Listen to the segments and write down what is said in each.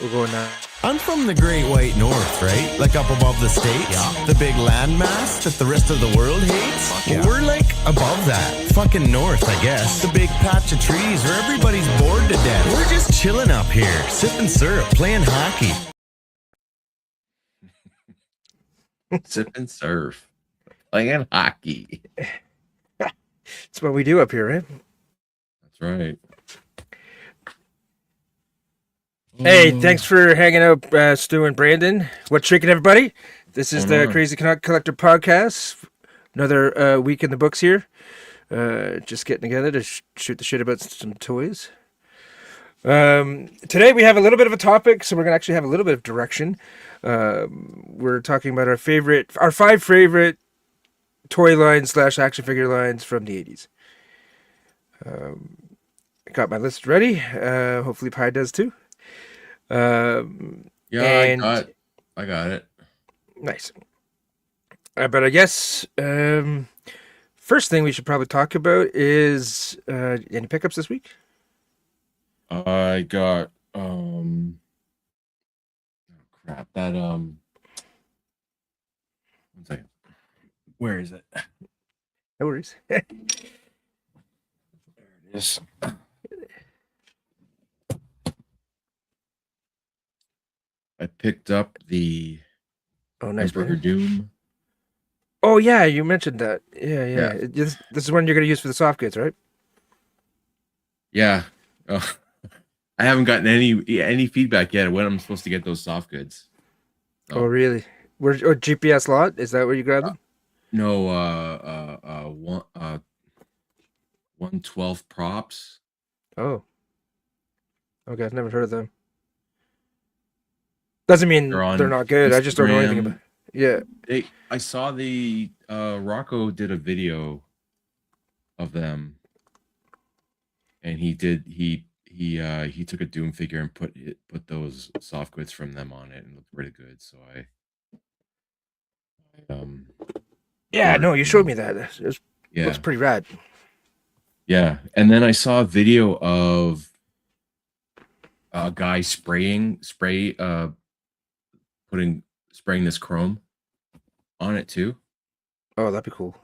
We're going now. I'm from the Great White North, right? Like up above the states. Yeah. The big landmass that the rest of the world hates. Fuck yeah. We're like above that. Fucking north, I guess. The big patch of trees where everybody's bored to death. We're just chilling up here, sipping syrup, playing hockey. Sip and surf. Playing hockey. That's what we do up here, right? That's right. Hey, thanks for hanging out, Stu and Brandon. What's shaking, everybody? This is the Crazy Canuck Collector Podcast. Another week in the books here. Just getting together to shoot the shit about some toys. Today we have a little bit of a topic, so we're going to actually have a little bit of direction. We're talking about our 5 favorite toy lines / action figure lines from the 80s. I got my list ready. Hopefully Pi does too. Yeah, and I got it. Nice. But I guess first thing we should probably talk about is any pickups this week? I got crap. That one second. Where is it? No worries. There it is. I picked up the Nice, Emperor Brandon. Doom. Oh yeah, you mentioned that. Yeah. Yeah. This is one you're gonna use for the soft goods, right? Yeah. Oh, I haven't gotten any feedback yet when I'm supposed to get those soft goods. Oh really? Where GPS lot? Is that where you grabbed them? No, 112 props. Oh. Okay, I've never heard of them. Doesn't mean they're not good. I just don't know anything about. Yeah. I saw the Rocco did a video of them, and he took a Doom figure and put those soft goods from them on it, and it looked pretty good. So Yeah, no, you showed me that. It looks pretty rad. Yeah, and then I saw a video of a guy spraying this chrome on it too. Oh, that'd be cool.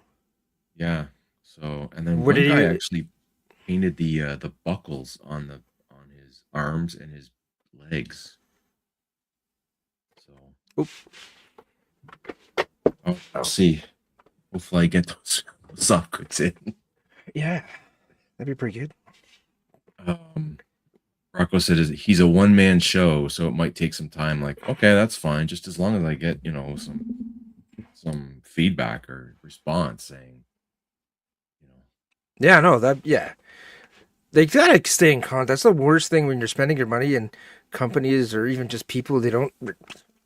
Yeah. So, and then What one did guy you- actually painted the buckles on his arms and his legs. So, Oop. I'll see. Hopefully, I get those soft goods in. Yeah, that'd be pretty good. Rocco said he's a one-man show, so it might take some time. Like, okay, that's fine. Just as long as I get, some feedback or response saying, Yeah, no, they gotta stay in contact. That's the worst thing when you're spending your money and companies or even just people, they don't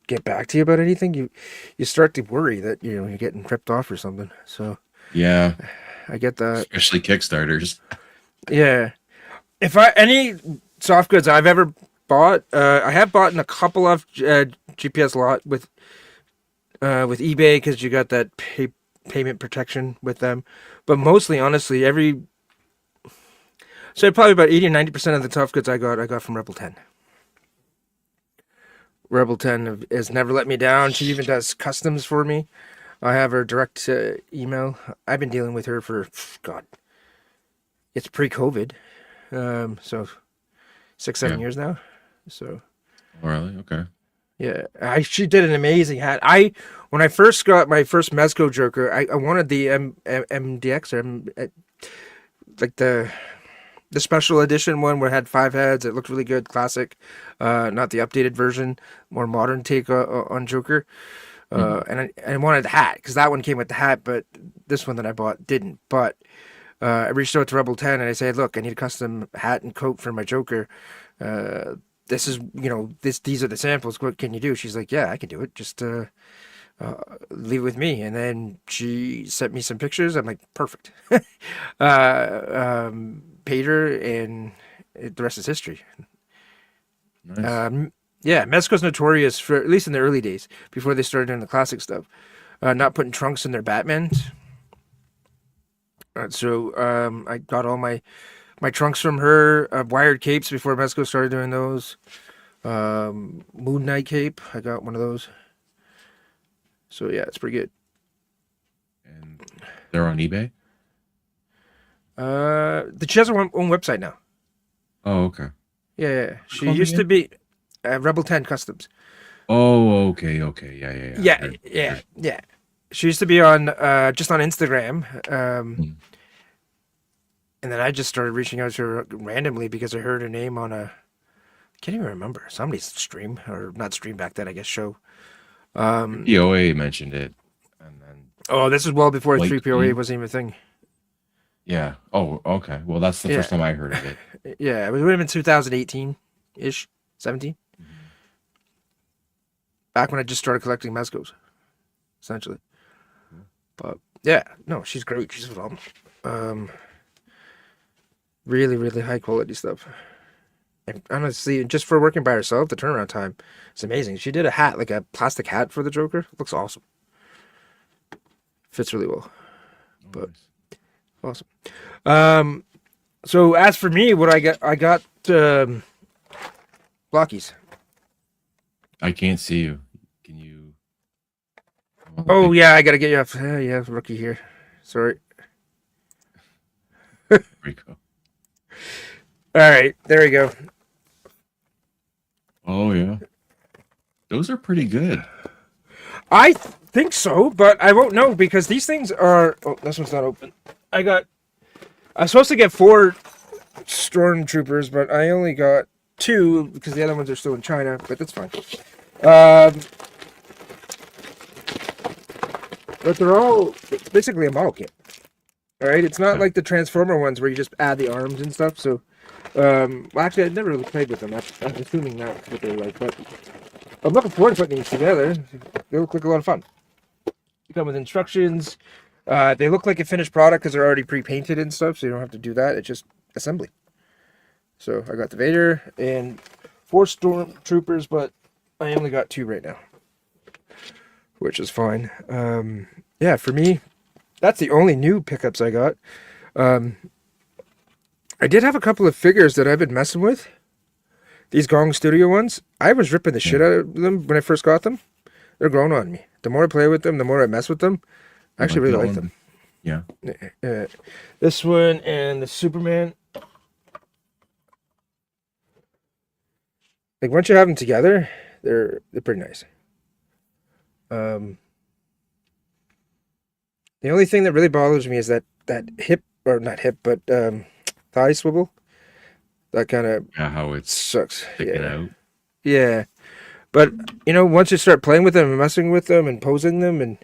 get back to you about anything. You start to worry that you're getting ripped off or something. So yeah, I get that. especially Kickstarters. Yeah, if any soft goods I've ever bought, I have bought in a couple of GPS lot with eBay because you got that payment protection with them. But mostly, honestly, probably about 80 or 90% of the soft goods I got from Rebel 10. Rebel 10 has never let me down. She even does customs for me. I have her direct email. I've been dealing with her for, God, it's pre-COVID. So 6-7 years now. So. Oh, really? Okay. Yeah, she did an amazing hat. When I first got my first Mezco Joker, I wanted the MDX or like the special edition one where it had 5 heads. It looked really good, classic. Not the updated version, more modern take on Joker. And I wanted the hat because that one came with the hat, but this one that I bought didn't. But I reached out to Rebel 10 and I said, look, I need a custom hat and coat for my Joker. This is, these are the samples. What can you do? She's like, yeah, I can do it. Just leave it with me. And then she sent me some pictures. I'm like, perfect. Paid her, and the rest is history. Nice. Yeah, Mezco's notorious for, at least in the early days, before they started doing the classic stuff, not putting trunks in their Batmans. So I got all my trunks from her, wired capes before Mezco started doing those. Moon Knight cape. I got one of those. So yeah, it's pretty good. And they're on eBay. She has her own website now. Oh, okay. Yeah. She Called used to again? be Rebel 10 Customs. Oh, okay, okay. Yeah. Yeah. She used to be on just on Instagram. Hmm. And then I just started reaching out to her randomly because I heard her name on a, I can't even remember, somebody's stream, or not stream back then, I guess, show. POA mentioned it, and then Oh, this is well before White 3POA Queen. wasn't even a thing. Yeah. Oh, okay. Well, that's the Yeah. first time I heard of it. Yeah, it would have been 2018-ish, 17. Mhm. Back when I just started collecting Mezcos, essentially. Cool. But yeah, no, she's great. She's phenomenal. Really, really high quality stuff. And honestly, just for working by herself, the turnaround time is amazing. She did a hat, like a plastic hat for the Joker. Looks awesome. Fits really well. Oh, But nice. awesome. So as for me, what I got blockies. I can't see you. Can you? Oh yeah, I gotta get you off. Yeah, rookie here. Sorry. Rico. All right, there we go. Oh yeah. Those are pretty good. I think so, but I won't know because these things are. Oh, this one's not open. I'm supposed to get 4 stormtroopers, but I only got 2 because the other ones are still in China. But that's fine. But they're all it's basically a model kit. All right, it's not Okay. like the Transformer ones where you just add the arms and stuff. So, well, actually, I've never really played with them. I'm assuming that's what they're like, but I'm looking forward to putting these together. They look like a lot of fun. They come with instructions. They look like a finished product because they're already pre-painted and stuff, so you don't have to do that. It's just assembly. So I got the Vader and 4 stormtroopers, but I only got 2 right now, which is fine. Yeah, for me, that's the only new pickups I got. I did have a couple of figures that I've been messing with. These Gong Studio ones, I was ripping the shit out of them when I first got them. They're growing on me. The more I play with them, the more I mess with them. I actually really like them. Yeah. This one and the Superman. Like once you have them together, they're pretty nice. The only thing that really bothers me is that hip, or not hip, but thigh swivel. That kind of Yeah. How it's sucks. sticking Yeah. out. Yeah. But once you start playing with them and messing with them and posing them, and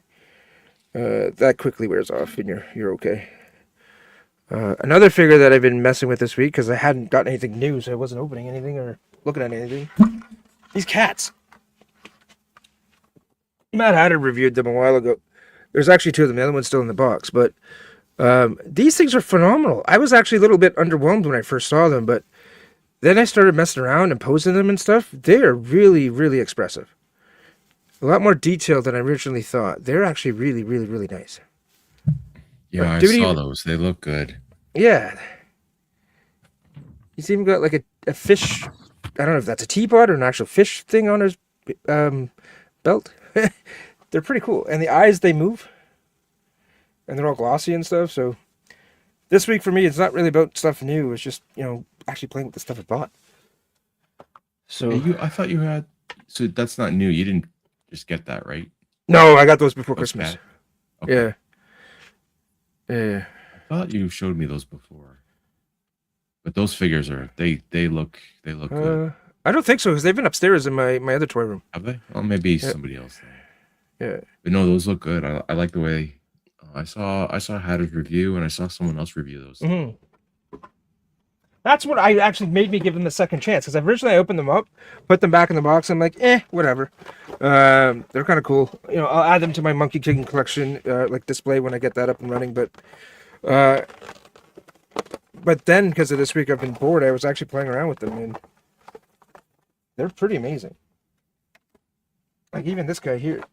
that quickly wears off, and you're okay. Another figure that I've been messing with this week because I hadn't gotten anything new, so I wasn't opening anything or looking at anything. These cats. Matt Hatter reviewed them a while ago. There's actually 2 of them. The other one's still in the box, but these things are phenomenal. I was actually a little bit underwhelmed when I first saw them, but then I started messing around and posing them and stuff. They are really, really expressive. A lot more detailed than I originally thought. They're actually really, really, really nice. Yeah, But I dude, saw those. They look good. Yeah. He's even got like a fish. I don't know if that's a teapot or an actual fish thing on his belt. They're pretty cool. And the eyes, they move. And they're all glossy and stuff. So this week for me, it's not really about stuff new. It's just, actually playing with the stuff I bought. So Hey, I thought you had. So that's not new. You didn't just get that, right? no, I got those before Those Christmas. cat- Okay. Yeah. I thought you showed me those before. But those figures are they look good. I don't think so because they've been upstairs in my other toy room. Have they? Well, maybe somebody else then. Yeah. But no, those look good. I like the way I saw Hatter's review and I saw someone else review those. Mm-hmm. That's what I actually made me give them a second chance because originally I opened them up, put them back in the box. I'm like, whatever. They're kind of cool. I'll add them to my Monkey King collection, like display when I get that up and running. But then because of this week I've been bored, I was actually playing around with them and they're pretty amazing. Like even this guy here,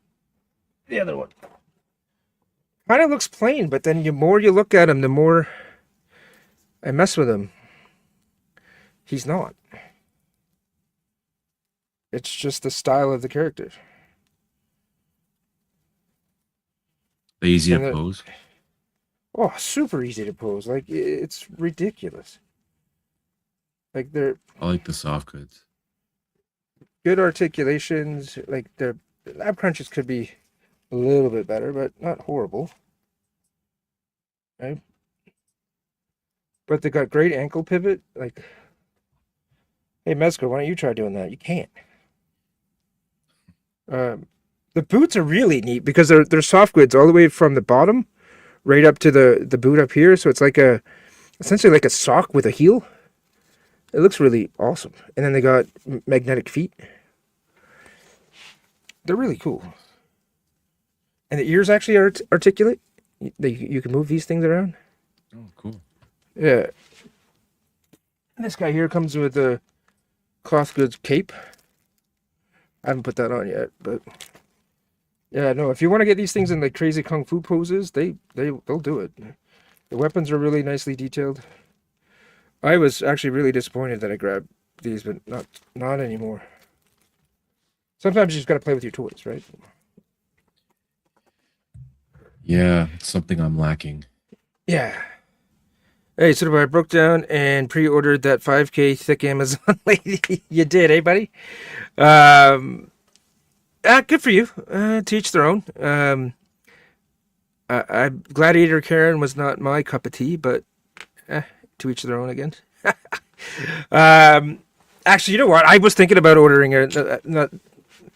the other one, kind of looks plain, but then the more you look at him, the more I mess with him. He's not. It's just the style of the character. They easy to And the pose. oh, super easy to pose. Like it's ridiculous. Like they're I like the soft goods. good articulations. Like the lab crunches could be a little bit better, but not horrible. Right? But they got great ankle pivot. Like, hey Mezco, why don't you try doing that? You can't. Um, the boots are really neat because they're soft goods all the way from the bottom right up to the boot up here. So it's like essentially like a sock with a heel. It looks really awesome. And then they got magnetic feet. They're really cool. And the ears actually are articulate. You can move these things around. Oh, cool. Yeah. And this guy here comes with a cloth goods cape. I haven't put that on yet, but yeah, no. If you want to get these things in like crazy kung fu poses, they'll do it. The weapons are really nicely detailed. I was actually really disappointed that I grabbed these, but not anymore. Sometimes you just got to play with your toys, right? Yeah, it's something I'm lacking. Yeah. Hey, so I broke down and pre-ordered that 5K thick Amazon lady. You did, eh, buddy? Good for you. To each their own. Gladiator Karen was not my cup of tea, but to each their own again. Actually, you know what? I was thinking about ordering her, not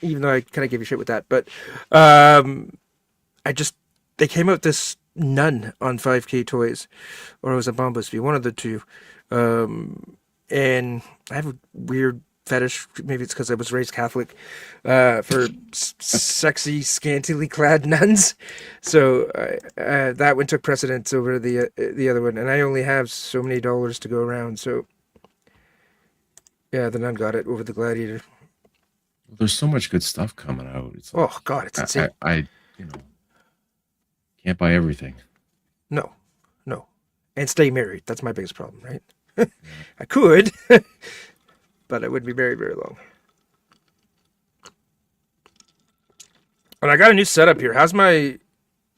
even though I kind of gave you shit with that, but they came out this nun on 5K Toys, or it was a Bombasby, one of the two. And I have a weird fetish, maybe it's because I was raised Catholic, for sexy, scantily clad nuns. So that one took precedence over the other one, and I only have so many dollars to go around. So yeah, the nun got it over the Gladiator. There's so much good stuff coming out. It's like, Oh God, it's insane. I you know, can't buy everything. No, and stay married. That's my biggest problem, right? I could, but I wouldn't be married very long. And I got a new setup here. How's my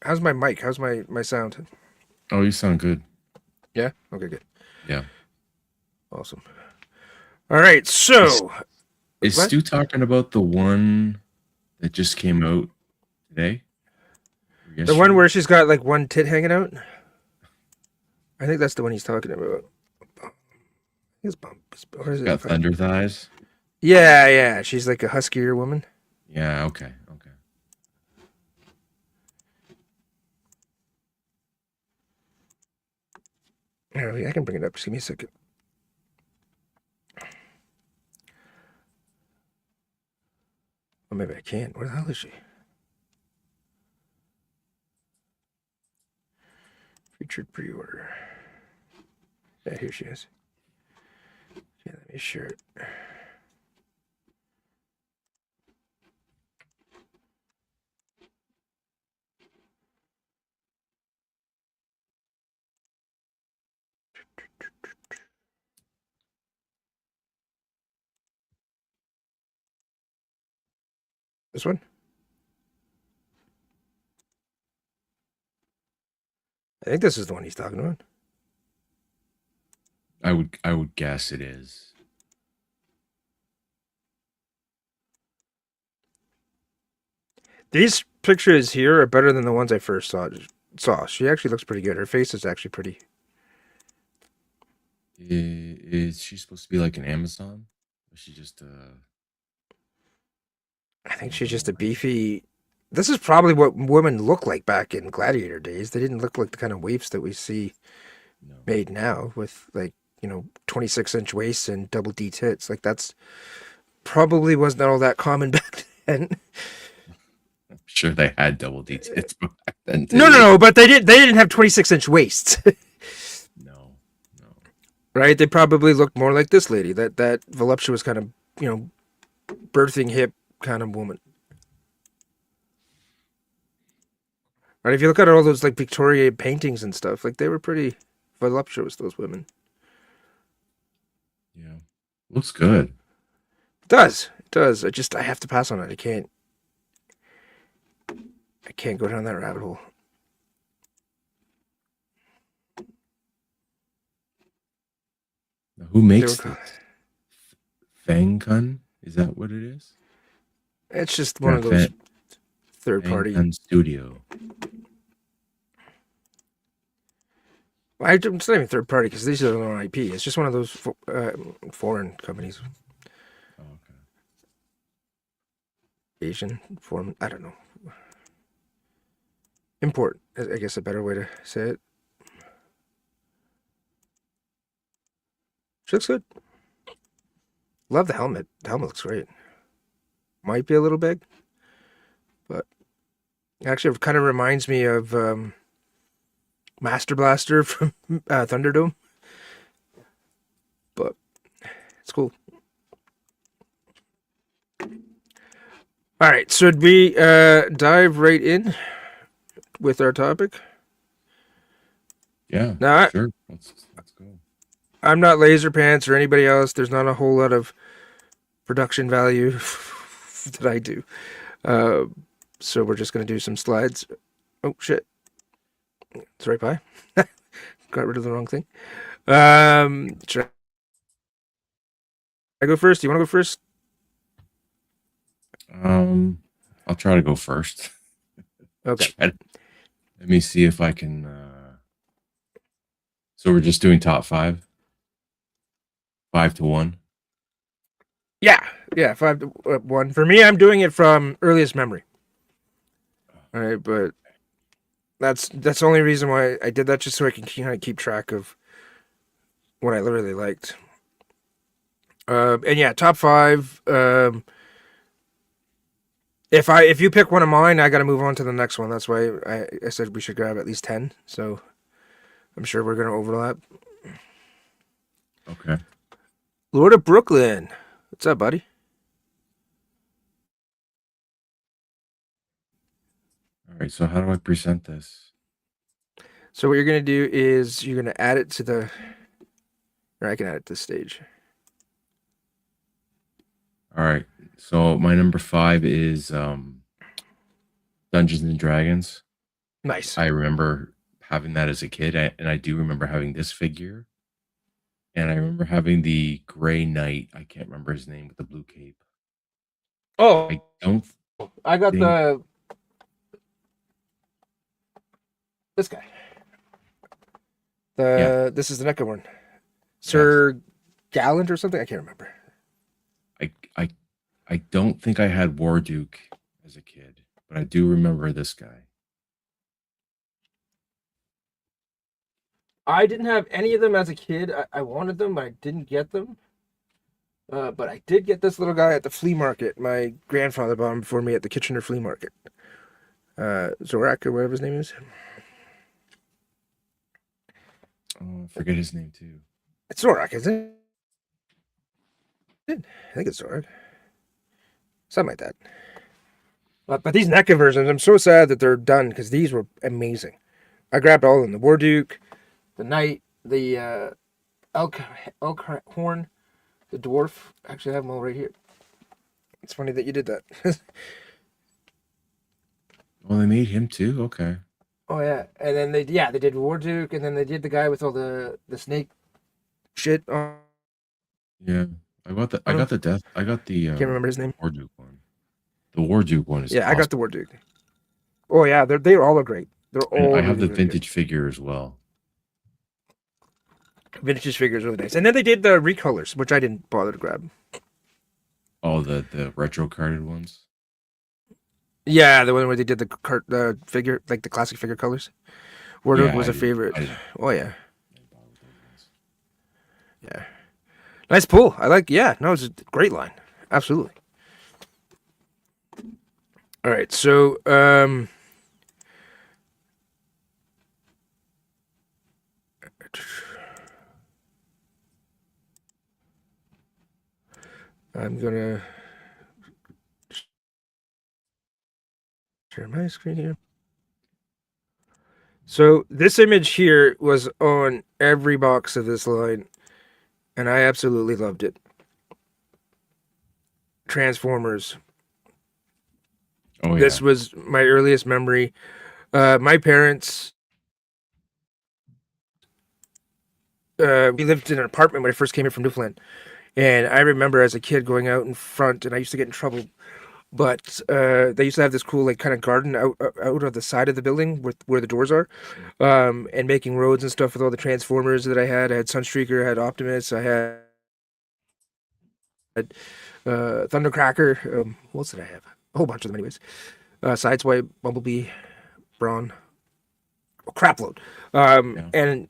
mic? How's my sound? Oh, you sound good. Yeah. Okay. Good. Yeah. Awesome. All right. So Is what? Stu talking about the one that just came out today? Or The one where she's got like one tit hanging out. I think that's the one he's talking about. His bump. Or is it? got thunder thighs? Yeah. She's like a huskier woman. Yeah, okay. I can bring it up. Just give me a second. Or maybe I can't. Where the hell is she? Featured pre-order. Yeah, here she is. Yeah, let me share it. This one? I think this is the one he's talking about. I would guess it is. These pictures here are better than the ones I first saw. She actually looks pretty good. Her face is actually pretty. Is she supposed to be like an Amazon? Or is she just I think she's just a beefy. This is probably what women look like back in Gladiator days. They didn't look like the kind of waifs that we see no. made now with 26-inch waists and double D tits. Like that's probably wasn't all that common back then. I'm sure they had double D tits back then. No, but they didn't have 26-inch waists. No. Right? They probably looked more like this lady, that voluptuous kind of, birthing hip kind of woman. Right? If you look at all those like Victoria paintings and stuff, like they were pretty voluptuous, those women. Yeah. Looks good. It does. I have to pass on it. I can't go down that rabbit hole. Now, who They makes were, this? Fangkun? Is that what it is? it's just one Yeah, of those third party. Fangkun Studio. It's not even third party because these are their own IP. It's just one of those foreign companies. Oh, okay. Asian foreign. I don't know. Import, I guess a better way to say it. She looks good. Love the helmet. The helmet looks great. Might be a little big, but actually it kind of reminds me of Master Blaster from Thunderdome. But it's cool. All right, so should we dive right in with our topic? Yeah. Now, Sure. Let's go. I'm not Laser Pants or anybody else. There's not a whole lot of production value that I do. So we're just going to do some slides. Oh, shit. It's right by. Got rid of the wrong thing. Should I go first? Do you want to go first? I'll try to go first. Okay. Let me see if I can. So we're just doing top 5, 5 to 1. Yeah, 5 to 1. For me, I'm doing it from earliest memory. All right, but that's the only reason why I did that, just so I can kind of keep track of what I literally liked. And yeah, top 5. If you pick one of mine, I got to move on to the next one. That's why I said we should grab at least 10. So I'm sure we're gonna overlap. Okay. Lord of Brooklyn, what's up, buddy? All right. So how do I present this? So what you're gonna do is you're gonna add it to the, or I can add it to the stage. All right. So my number 5 is Dungeons and Dragons. Nice. I remember having that as a kid, and I do remember having this figure. And I remember having the Gray Knight. I can't remember his name with the blue cape. Oh, I don't. I got think- this guy. Yeah. This is the NECA one, Sir Gallant or something. I can't remember. I don't think I had Warduke as a kid, but I do remember this guy. I didn't have any of them as a kid. I wanted them, but I didn't get them. But I did get this little guy at the flea market. My grandfather bought him for me at the Kitchener flea market. Zorak or whatever his name is. Oh, I forget his name too. It's Zorak, isn't it? I think it's Zorak. Something like that. But these NECA versions, I'm so sad that they're done because these were amazing. I grabbed all of them. The Warduke, the Knight, the elk horn, the dwarf. Actually, I have them all right here. It's funny that you did that. Oh, they made him too. Okay. Oh yeah, and then they did Warduke, and then they did the guy with all the snake shit. Yeah, I got the. I got the death. I got the. Can't remember his name. Warduke one. The Warduke one is. Yeah, awesome. I got the Warduke. Oh yeah, they all are great. They're And all. I have really, the really vintage figure as well. good. Vintage figures really nice, and then they did the recolors, which I didn't bother to grab. Oh, the retro carded ones. Yeah, the one where they did the figure, like the classic figure colors. Warduke Yeah, was I a didn't- favorite. I didn't- Oh yeah, I bought those ones. yeah. Nice pull. I like. Yeah, no, it's a great line. Absolutely. All right, so I'm gonna share my screen here. So this image here was on every box of this line, and I absolutely loved it. Transformers. Oh This yeah. was my earliest memory. My parents, we lived in an apartment when I first came here from Newfoundland. And I remember as a kid going out in front, and I used to get in trouble. But they used to have this cool, like, kind of garden out of the side of the building where the doors are, and making roads and stuff with all the Transformers that I had. I had Sunstreaker, I had Optimus, I had Thundercracker. What else did I have? A whole bunch of them, anyways. Sideswipe, Bumblebee, Brawn, crapload. Yeah. And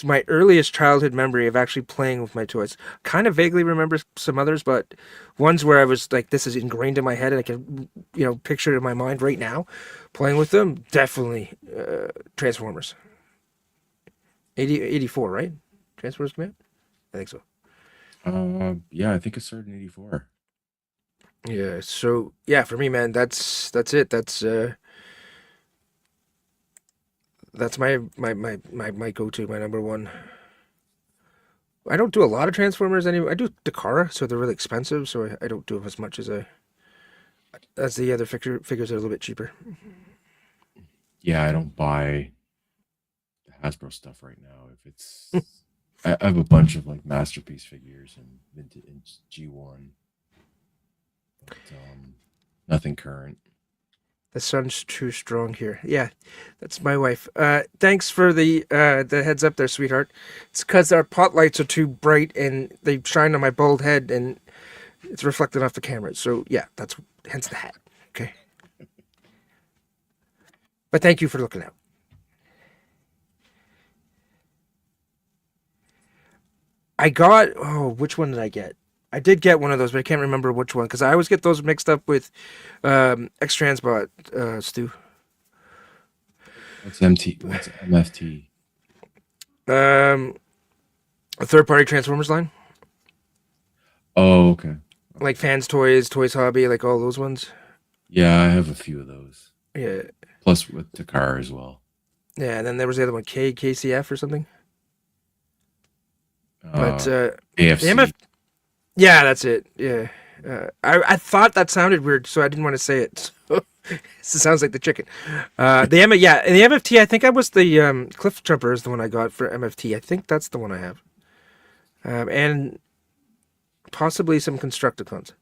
my earliest childhood memory of actually playing with my toys. Kind of vaguely remember some others, but ones where I was like, this is ingrained in my head and I can, picture it in my mind right now. Playing with them, definitely Transformers. 84, right? Transformers Command? I think so. Yeah, I think it started in '84. Yeah, so yeah, for me, man, that's it. That's my go-to, my number one. I don't do a lot of Transformers anyway. I do Takara, so they're really expensive, so I don't do as much as the other figures that are a little bit cheaper. Yeah, I don't buy the Hasbro stuff right now. If it's, I have a bunch of like masterpiece figures and vintage G1, but nothing current. The sun's too strong here. Yeah, that's my wife. Thanks for the heads up there, sweetheart. It's because our pot lights are too bright and they shine on my bald head and it's reflected off the camera. So yeah, that's hence the hat. Okay. But thank you for looking out. I got, which one did I get? I did get one of those, but I can't remember which one because I always get those mixed up with X Transbot, Stu. What's MT? What's MFT? A third party Transformers line, Oh, okay. like Fans Toys, Toys Hobby, like all those ones. Yeah, I have a few of those. Yeah, Plus with Takara as well. yeah. And then there was the other one, KCF or something. But the AFC. MF, yeah, that's it. Yeah, I thought that sounded weird, so I didn't want to say it. So, it sounds like the chicken. Yeah, and the MFT. I think I was the Cliff Jumper is the one I got for MFT. I think that's the one I have, and possibly some Constructicons.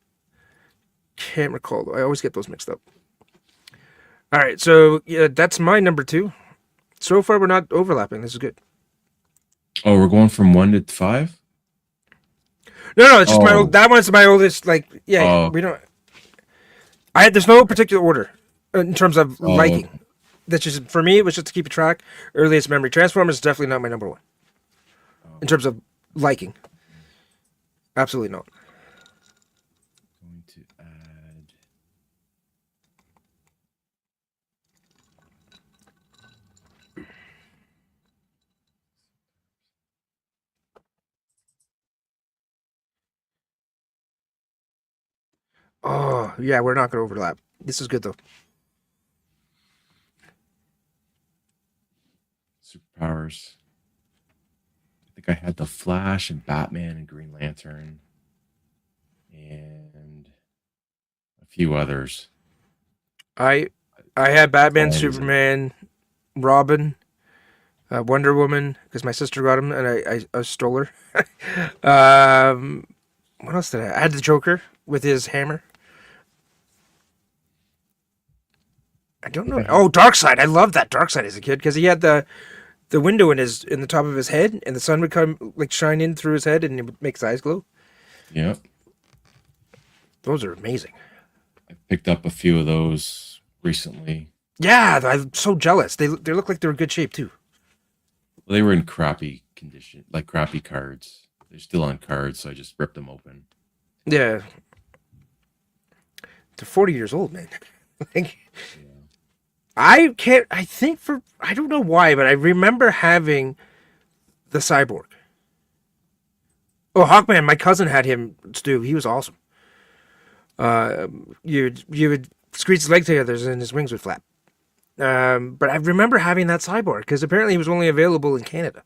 Can't recall though. I always get those mixed up. All right, so yeah, that's my number two. So far, we're not overlapping. This is good. Oh, we're going from 1 to 5. No, it's just my Oh. old. That one's my oldest. Like, yeah, Oh. we don't. There's no particular order in terms of Oh, liking. That's just for me. It was just to keep a track. Earliest memory. Transformers is definitely not my number one in terms of liking. Absolutely not. Going to add. Oh yeah, we're not gonna overlap. This is good though. Superpowers. I think I had the Flash and Batman and Green Lantern and a few others. I had Batman, Always a- Superman, Robin, Wonder Woman because my sister got him and I stole her. What else did I? I had the Joker with his hammer. I don't know. Oh, Darkseid. I loved that Darkseid as a kid because he had the window in the top of his head, and the sun would come like shine in through his head, and it would make his eyes glow. Yep. Those are amazing. I picked up a few of those recently. Yeah, I'm so jealous. They look like they're in good shape too. Well, they were in crappy condition, like crappy cards. They're still on cards, so I just ripped them open. Yeah, they're 40 years old, man. Like, Yeah. I can't. I think I don't know why, but I remember having the Cyborg. Oh, Hawkman. My cousin had him. Stu. He was awesome. You would squeeze his legs together and his wings would flap. But I remember having that Cyborg because apparently he was only available in Canada.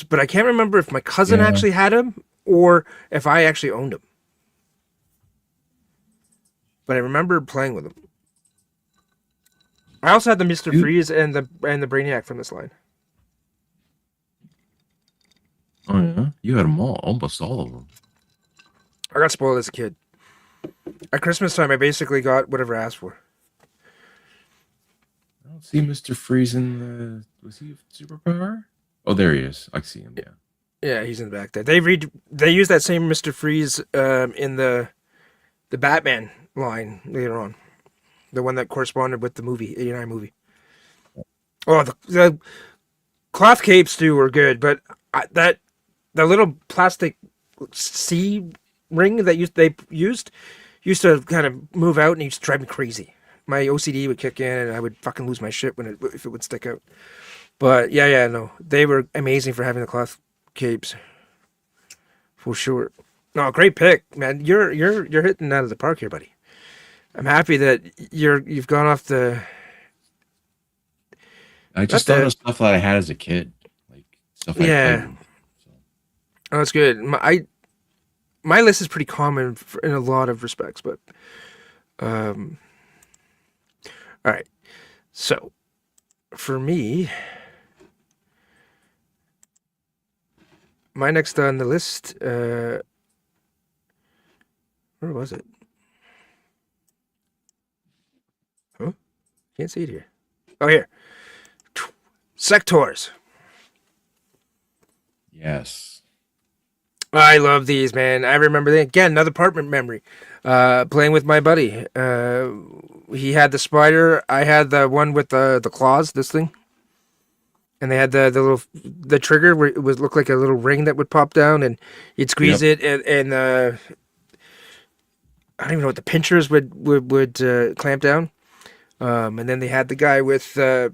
But I can't remember if my cousin Yeah. actually had him or if I actually owned him. but I remember playing with them. I also had the Mister You- Freeze and the Brainiac from this line. Oh yeah, you had them all, almost all of them. I got spoiled as a kid. At Christmas time, I basically got whatever I asked for. I don't see Mr. Freeze in the. Was he a superpower? Oh, there he is. I see him. Yeah. Yeah, he's in the back there. They used that same Mister Freeze in the Batman line later on, the one that corresponded with the movie '89 movie. Oh, the cloth capes too were good, but the little plastic C ring that they used to kind of move out and it used to drive me crazy. My OCD would kick in and I would fucking lose my shit if it would stick out. But yeah, no, they were amazing for having the cloth capes, for sure. No, great pick, man. You're hitting out of the park here, buddy. I'm happy that you've gone off the. I just thought of stuff that I had as a kid, like stuff I played with. So. Oh, that's good. My list is pretty common in a lot of respects, but all right. So for me, my next on the list, where was it? Huh? Can't see it here. Oh, here. Sectors. Yes. I love these, man. I remember again, another apartment memory. Playing with my buddy. He had the spider. I had the one with the claws. This thing, and they had the trigger where it would look like a little ring that would pop down, and you'd squeeze it, and I don't even know what the pinchers would clamp down. And then they had the guy with if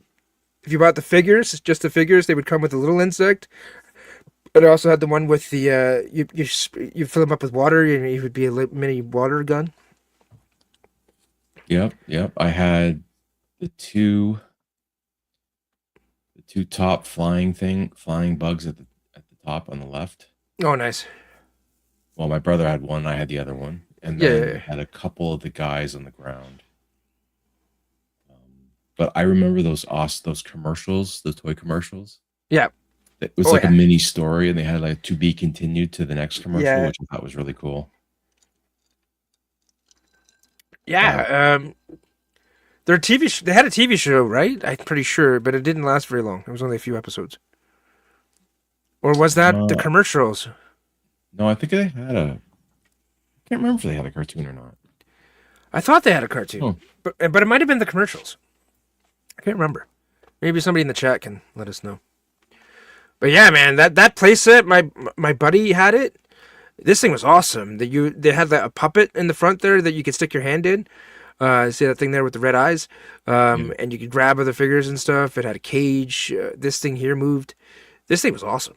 you bought the figures, just the figures, they would come with a little insect. But I also had the one with the you fill them up with water and it would be a mini water gun. Yep. I had the two top flying bugs at the top on the left. Oh, nice. Well, my brother had one, I had the other one, and then I had a couple of the guys on the ground. But I remember those commercials, the toy commercials. Yeah. It was a mini story, and they had like to be continued to the next commercial, which I thought was really cool. Yeah, their TV they had a TV show, right? I'm pretty sure, but it didn't last very long. It was only a few episodes. Or was that the commercials? No, I think they had I can't remember if they had a cartoon or not. I thought they had a cartoon, but it might have been the commercials. I can't remember. Maybe somebody in the chat can let us know. But yeah, man, that playset, my buddy had it. This thing was awesome. They had a puppet in the front there that you could stick your hand in. See that thing there with the red eyes? And you could grab other figures and stuff. It had a cage. This thing here moved. This thing was awesome.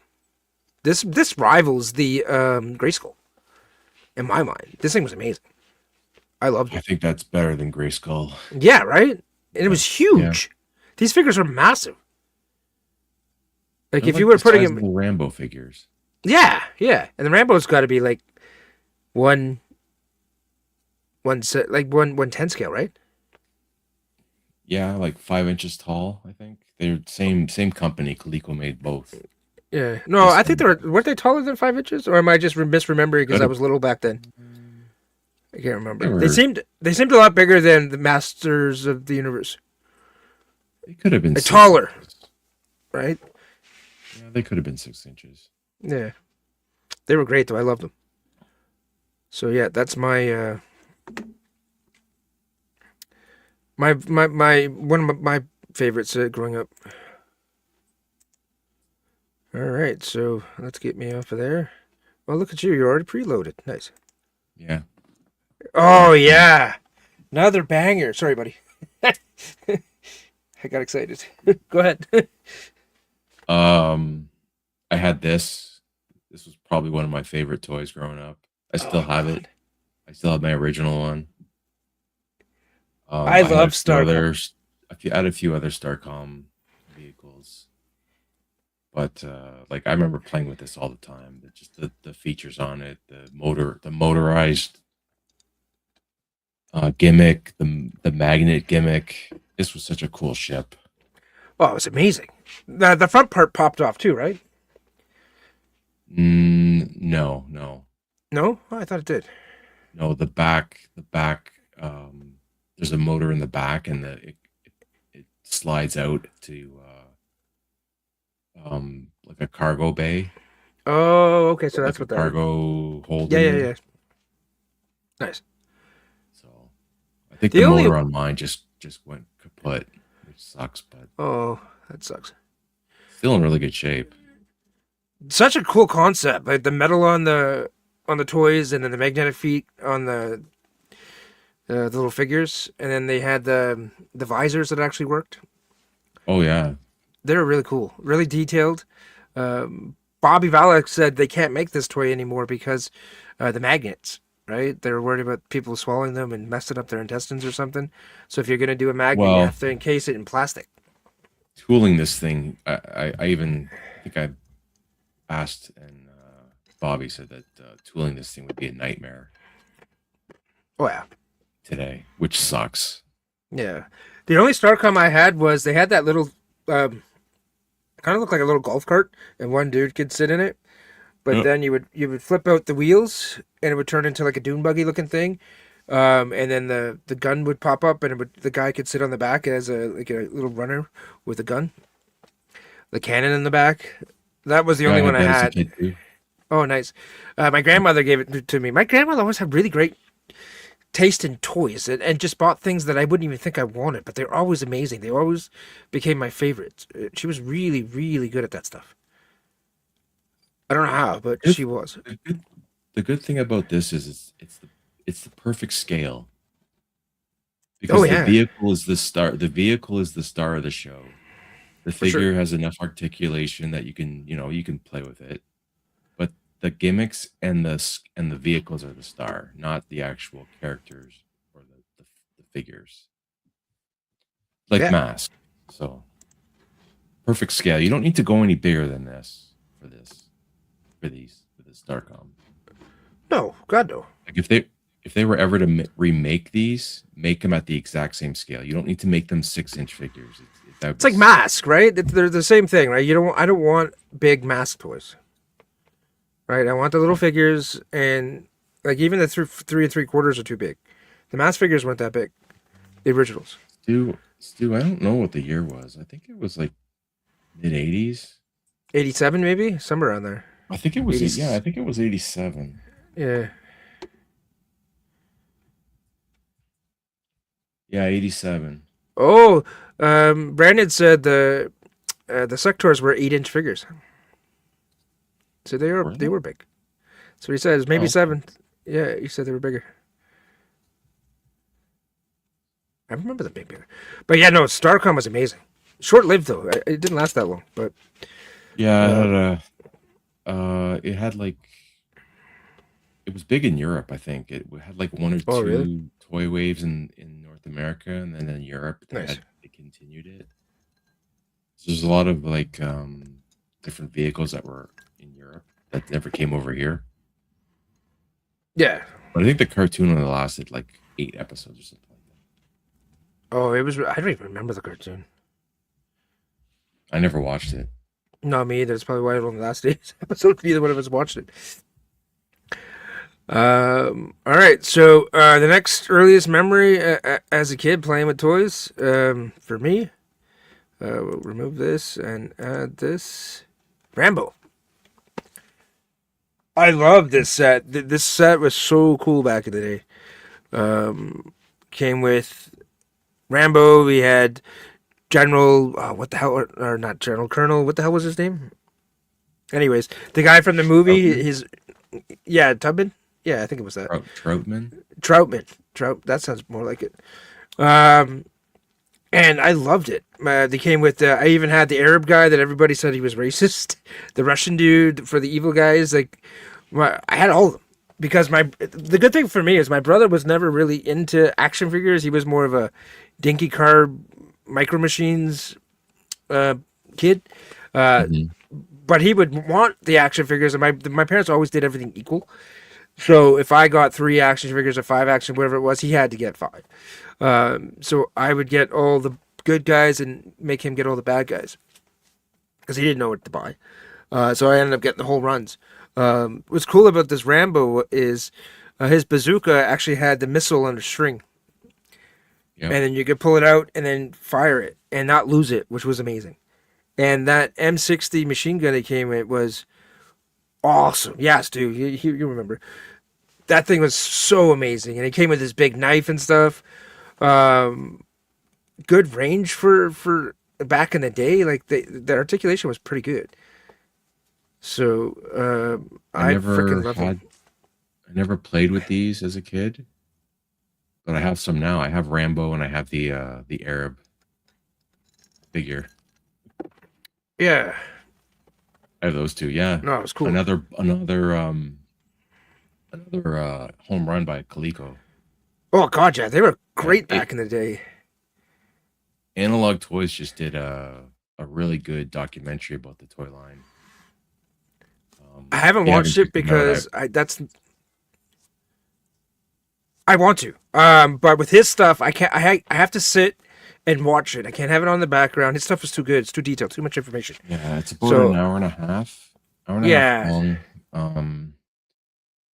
This rivals the Grayskull in my mind. This thing was amazing. I loved it. I think that's better than Grayskull. Yeah, right? And it was huge. Yeah. These figures are massive. Like, if you were putting them in Rambo figures. Yeah. And the Rambo's got to be like one 10 scale, right? Yeah, like 5 inches tall, I think. They're same company. Coleco made both. Yeah. No, I think weren't they taller than 5 inches? Or am I just misremembering because I was little back then? I can't remember. They seemed a lot bigger than the Masters of the Universe. They could have been taller, right? Yeah, they could have been 6 inches. Yeah, they were great though. I loved them. So yeah, that's my my one of my favorites growing up. All right, so let's get me off of there. Well, look at you. You're already preloaded. Nice. Yeah. Oh yeah, another banger. Sorry, buddy. I got excited. Go ahead. I had this. This was probably one of my favorite toys growing up. I still have it. I still have my original one. I love Starcom. I had a few other Starcom vehicles, but like I remember playing with this all the time. Just the features on it, the motorized gimmick, the magnet gimmick. This was such a cool ship. Oh, it was amazing. The front part popped off too, right? No, no, No, oh, I thought it did. no. The back. There's a motor in the back, and it slides out to like a cargo bay, Oh, okay. So like that's a what that. cargo Yeah, holding yeah, room. yeah. Nice. So I think the The only motor on mine just went kaput, which sucks, but oh, that sucks. still in really good shape. Such a cool concept, like the metal on the toys, and then the magnetic feet on the little figures, and then they had the visors that actually worked. Oh yeah. They were really cool, really detailed. Bobby Valek said they can't make this toy anymore because the magnets, right? They're worried about people swallowing them and messing up their intestines or something. So if you're gonna do a magnet, you Well, have to encase it in plastic. tooling this thing, I even think I asked, and Bobby said that tooling this thing would be a nightmare Oh yeah, today, which sucks. yeah. The only Starcom I had was they had that little, kind of looked like a little golf cart, and one dude could sit in it. But Yeah. then you would flip out the wheels, and it would turn into like a dune buggy looking thing. And then the gun would pop up, and the guy could sit on the back as a little runner with a gun, the cannon in the back. That was the Yeah, I only one had I that as a had. kid too. Oh, nice. My grandmother gave it to me. My grandmother always had really great taste in toys, and just bought things that I wouldn't even think I wanted, but they're always amazing. They always became my favorites. She was really, really good at that stuff. I don't know how, but Good- she was. the good thing about this is it's the perfect scale Oh because the yeah, vehicle is the star. The vehicle is the star of the show. The for sure. figure has enough articulation that you can play with it, but the gimmicks and the vehicles are the star, not the actual characters or the figures. Like Yeah. Mask. So perfect scale. You don't need to go any bigger than this for this Starcom. No, God no. Like if they were ever to remake these, make them at the exact same scale. You don't need to make them 6-inch figures. It's like Mask, right? They're the same thing, right? I don't want big Mask toys, right? I want the little figures, and like even the 3 3/4 are too big. The Mask figures weren't that big. The originals. Stu, I don't know what the year was. I think it was like mid 80s. 87 maybe, somewhere around there. I think it was 80s. yeah, I think it was 87. Yeah. Yeah, 87. Oh, Brandon said the Sectors were 8-inch figures, so Were they they? were big. So he says maybe Oh, 7. Yeah, he said they were bigger. I remember them being bigger, but yeah, no, Starcom was amazing. Short lived though. It didn't last that long, but yeah, uh, it had like it was big in Europe, I think. It had like one or oh really? two toy waves in North America, and then in Europe Nice. they continued it. So there's a lot of like different vehicles that were in Europe that never came over here. Yeah. But I think the cartoon only lasted like 8 episodes or something like that. Oh, it was. I don't even remember the cartoon. I never watched it. No, me either. That's probably why it only lasted 8 episodes. Neither one of us watched it. All right. So the next earliest memory as a kid playing with toys, for me, we'll remove this and add this. Rambo. I love this set. This set was so cool back in the day. Came with Rambo. We had General. What the hell? Or not General Colonel. What the hell was his name? Anyways, the guy from the movie. Troutman? Yeah, Tubman. Yeah, I think it was that. Troutman? Troutman. That sounds more like it. And I loved it. They came with. I even had the Arab guy that everybody said he was racist. The Russian dude for the evil guys. Like, I had all of them because the good thing for me is my brother was never really into action figures. He was more of a dinky car micro machines kid. Mhm. But he would want the action figures, and my parents always did everything equal. So if I got 3 action figures or 5 action, whatever it was, he had to get 5. So I would get all the good guys and make him get all the bad guys because he didn't know what to buy. So I ended up getting the whole runs. What's cool about this Rambo is his bazooka actually had the missile on a string, Yep. and then you could pull it out and then fire it and not lose it, which was amazing. And that M60 machine gun it came with was awesome. Yes, dude, you remember that thing was so amazing, and it came with this big knife and stuff. Um, Good range for back in the day. Like the articulation was pretty good. So I I never freaking love had him. I never played with these as a kid, but I have some now. I have Rambo and I have the Arab figure. Yeah, I have those two. Yeah. no, it was cool. Another home run by Coleco. Oh god, yeah, they were Yeah, great back in the day. Analog Toys just did a really good documentary about the toy line. I haven't If you watched haven't it checked them out, because I want to. But with his stuff, I can't. I have to sit and watch it. I can't have it on the background. His stuff is too good. It's too detailed. Too much information. yeah, it's about So an hour and a half, yeah, long.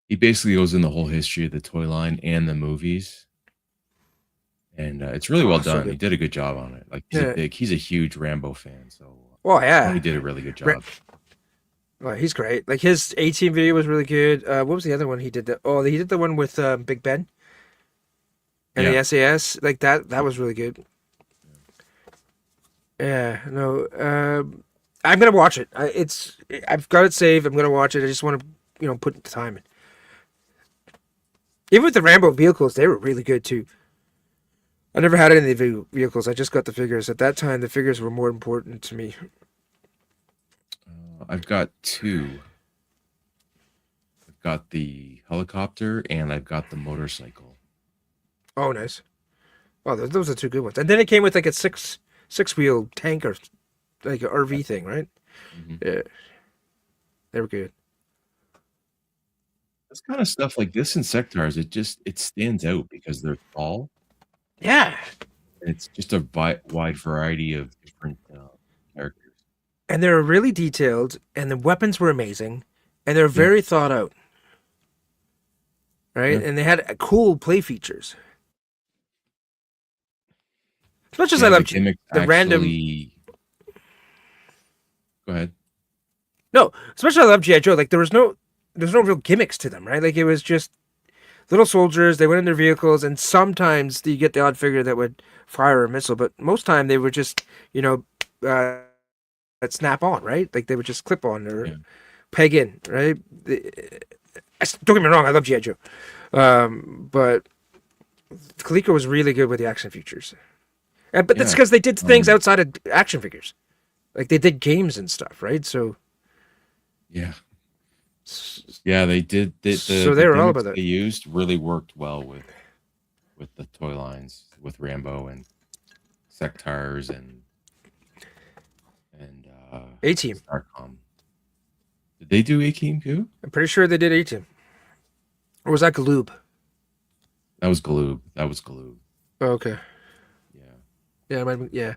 He basically goes in the whole history of the toy line and the movies, and it's really well oh, so done. He good. did a good job on it. Like Yeah. he's a huge Rambo fan, so Oh he yeah. did a really good Ra- job. Oh, he's great. Like his 18 video was really good. What was the other one he did? He did the one with Big Ben and the Yeah, SAS. Like that. That was really good. Yeah. No. I'm gonna watch it. I've got it saved. I'm gonna watch it. I just want to, put the time in. Even with the Rambo vehicles, they were really good too. I never had any of the vehicles. I just got the figures. At that time, the figures were more important to me. I've got two. I've got the helicopter and I've got the motorcycle. Oh, nice. Oh, those are two good ones. And then it came with like a six wheel tank or like an RV thing, right? Mhm. Yeah, they were good. This kind of stuff like this in Sectars, it stands out because they're tall. Yeah, And it's just a wide variety of different characters. and they were really detailed, and the weapons were amazing, and they're Yeah, very thought out, right? yeah, And they had cool play features. As much as I yeah. The loved gimmicks the random, actually. Go ahead. no, as much as I loved GI Joe, like there's no real gimmicks to them, right? Like it was just little soldiers. They went in their vehicles, and sometimes you get the odd figure that would fire a missile, but most time they would just, you know, uh, snap on, right? Like they would just clip on or Yeah, peg in, right? Don't get me wrong, I love GI Joe, but Coleco was really good with the action features. But that's yeah, because they did things um, outside of action figures, like they did games and stuff, right? So, yeah, yeah. They did so the they were all gimmicks about that. they used really worked well with the toy lines with Rambo and Sectars and A Team. Starcom. Did they do A Team too? I'm pretty sure they did A Team, or was that Galoob? That was Galoob. That was Galoob. Oh, okay, Yeah. yeah, it might have been, yeah.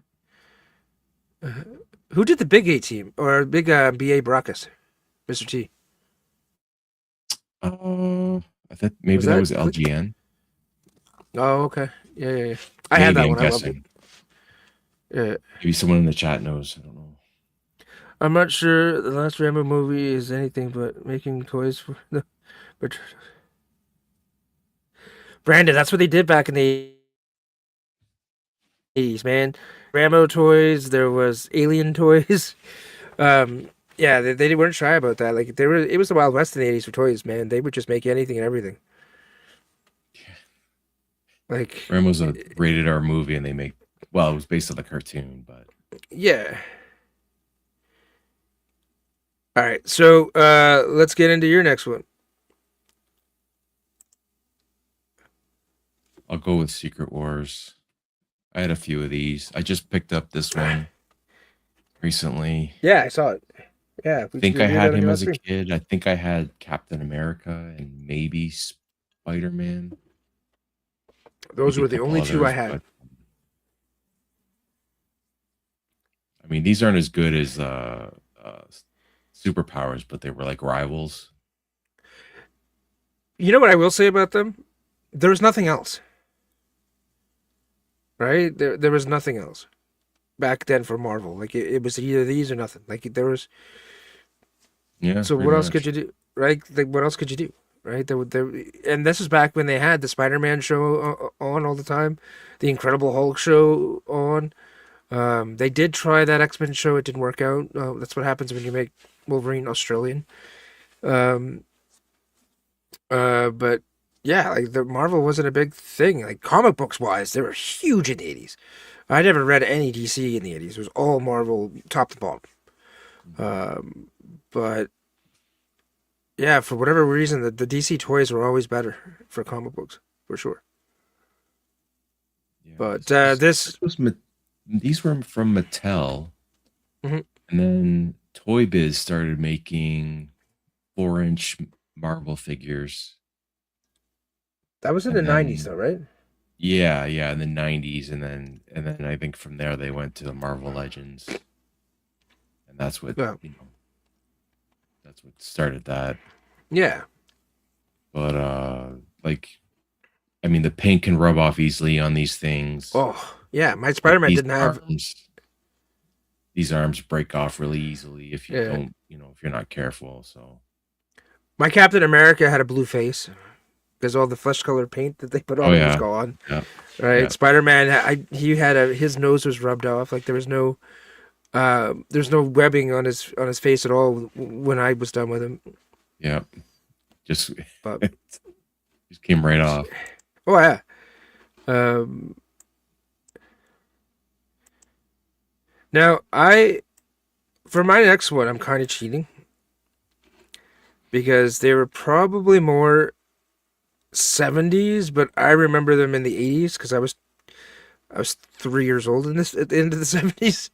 Who did the big A Team or big BA Baracus, Mr. T? I thought maybe Was that that was LGN. Oh, okay. Yeah, yeah, yeah. I had Maybe that I'm one. I loved it. guessing. Yeah. Maybe someone in the chat knows. I don't know. I'm not sure the last Rambo movie is anything but making toys for the. But Brandon, that's what they did back in the 80s, man. Rambo toys. There was Alien toys. Yeah, they weren't shy about that. Like they were. It was the Wild West in the 80s for toys, man. They would just make anything and everything. Like, Rambo's a rated R movie, and they make well, it was based on the cartoon, but yeah. All right, so let's get into your next one. I'll go with Secret Wars. I had a few of these. I just picked up this one recently. Yeah, I saw it. Yeah, I think I we had that on him your as last a stream. kid. I think I had Captain America and maybe Spider Man, Those maybe a were the couple only two I others. had. But I mean, these aren't as good as superpowers, but they were like rivals. You know what I will say about them? There was nothing else, right? There was nothing else back then for Marvel. Like it was either these or nothing. Like there was. Yeah, So pretty what else could much. you do, right? Like what else could you do, right? And this was back when they had the Spider-Man show on all the time, the Incredible Hulk show on. They did try that X-Men show. It didn't work out. That's what happens when you make Wolverine Australian. Um, but yeah, like the Marvel wasn't a big thing. Like comic books wise, they were huge in the 80s. I never read any DC in the 80s. It was all Marvel top to bottom. Um, but yeah, for whatever reason, the DC toys were always better for comic books, for sure. Yeah, But this was these were from Mattel, Mhm. and then Toy Biz started making 4-inch Marvel figures, That was in the and 90s, then though, right? yeah, in the 90s, and then I think from there they went to the Marvel Legends, and that's what Yeah. that's what started that. Yeah. But like I mean, the paint can rub off easily on these things. Oh, yeah. My Like Spider-Man didn't have. these arms break off really easily if you Yeah. don't, if you're not careful. So, My Captain America had a blue face because all the flesh-colored paint that they put oh on him was yeah, gone. yeah, Right. yeah, Spider-Man, he had his nose was rubbed off. Like there's no webbing on his face at all when I was done with him. yeah. Just But just came right off. oh yeah. Um, Now for my next one, I'm kind of cheating because they were probably more 70s, but I remember them in the 80s because I was 3 years old in this at the end of the 70s.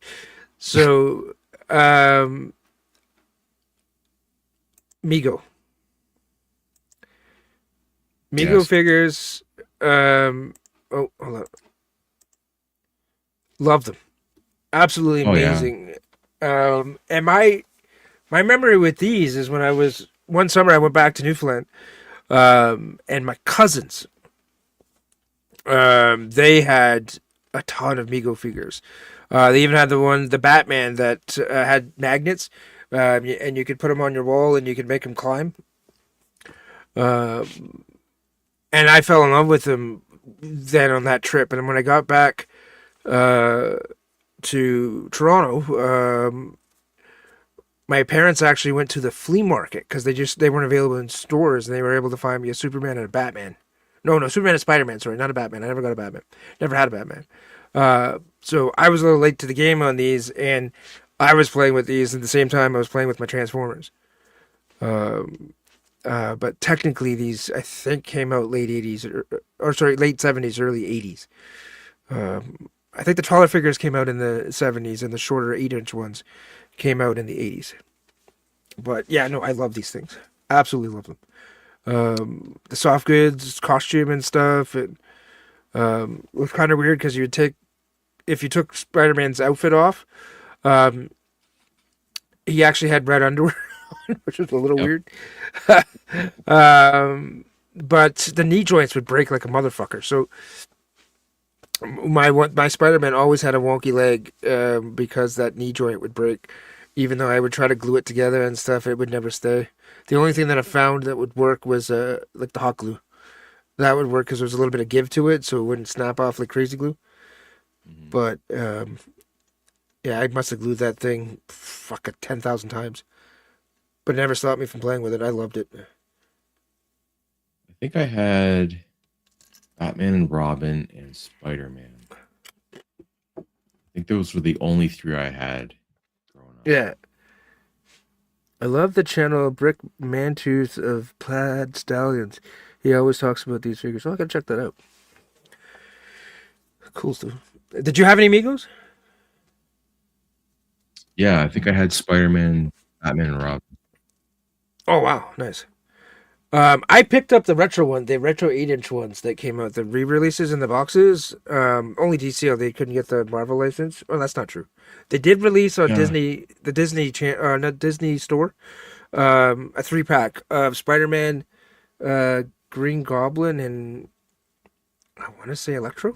So, Migo, Migo Yes. figures. Oh, hold on, love them, absolutely Oh yeah. amazing. And my memory with these is when I was one summer I went back to Newfoundland, and my cousins, they had a ton of Mego figures. They even had the Batman that had magnets, and you could put them on your wall and you could make them climb. Uh, and I fell in love with them then on that trip. And when I got back uh, to Toronto, my parents actually went to the flea market because they weren't available in stores, and they were able to find me a Superman and a Batman. No, Superman and Spider Man. Sorry, not a Batman. I never got a Batman. Never had a Batman. So I was a little late to the game on these, and I was playing with these at the same time I was playing with my Transformers. But technically, these I think came out late '80s or sorry, late '70s, early '80s. I think the taller figures came out in the '70s, and the shorter 8-inch ones came out in the '80s. But yeah, no, I love these things. Absolutely love them. The soft goods, costume and stuff. It was kind of weird because if you took Spider Man's outfit off, um, he actually had red underwear on, which was a little Yep. weird. But the knee joints would break like a motherfucker. So my Spider Man always had a wonky leg because that knee joint would break. Even though I would try to glue it together and stuff, it would never stay. The only thing that I found that would work was like the hot glue. That would work because there was a little bit of give to it, so it wouldn't snap off like crazy glue. Mhm. But yeah, I must have glued that thing 10,000 times, but it never stopped me from playing with it. I loved it. I think I had Batman and Robin and Spider Man. I think those were the only three I had growing up. Yeah, I love the channel Brick Mantooth of Plaid Stallions. He always talks about these figures. Oh, I gotta check that out. Cool stuff. Did you have any Migos? Yeah, I think I had Spider Man, Batman and Robin. Oh wow, nice. I picked up the retro one, the retro 8-inch ones that came out, the re-releases in the boxes. Only DC, they couldn't get the Marvel license. Oh, that's not true. They did release on Yeah. Disney, the Disney, not Disney store, a 3-pack of Spider-Man, Green Goblin, and I want to say Electro.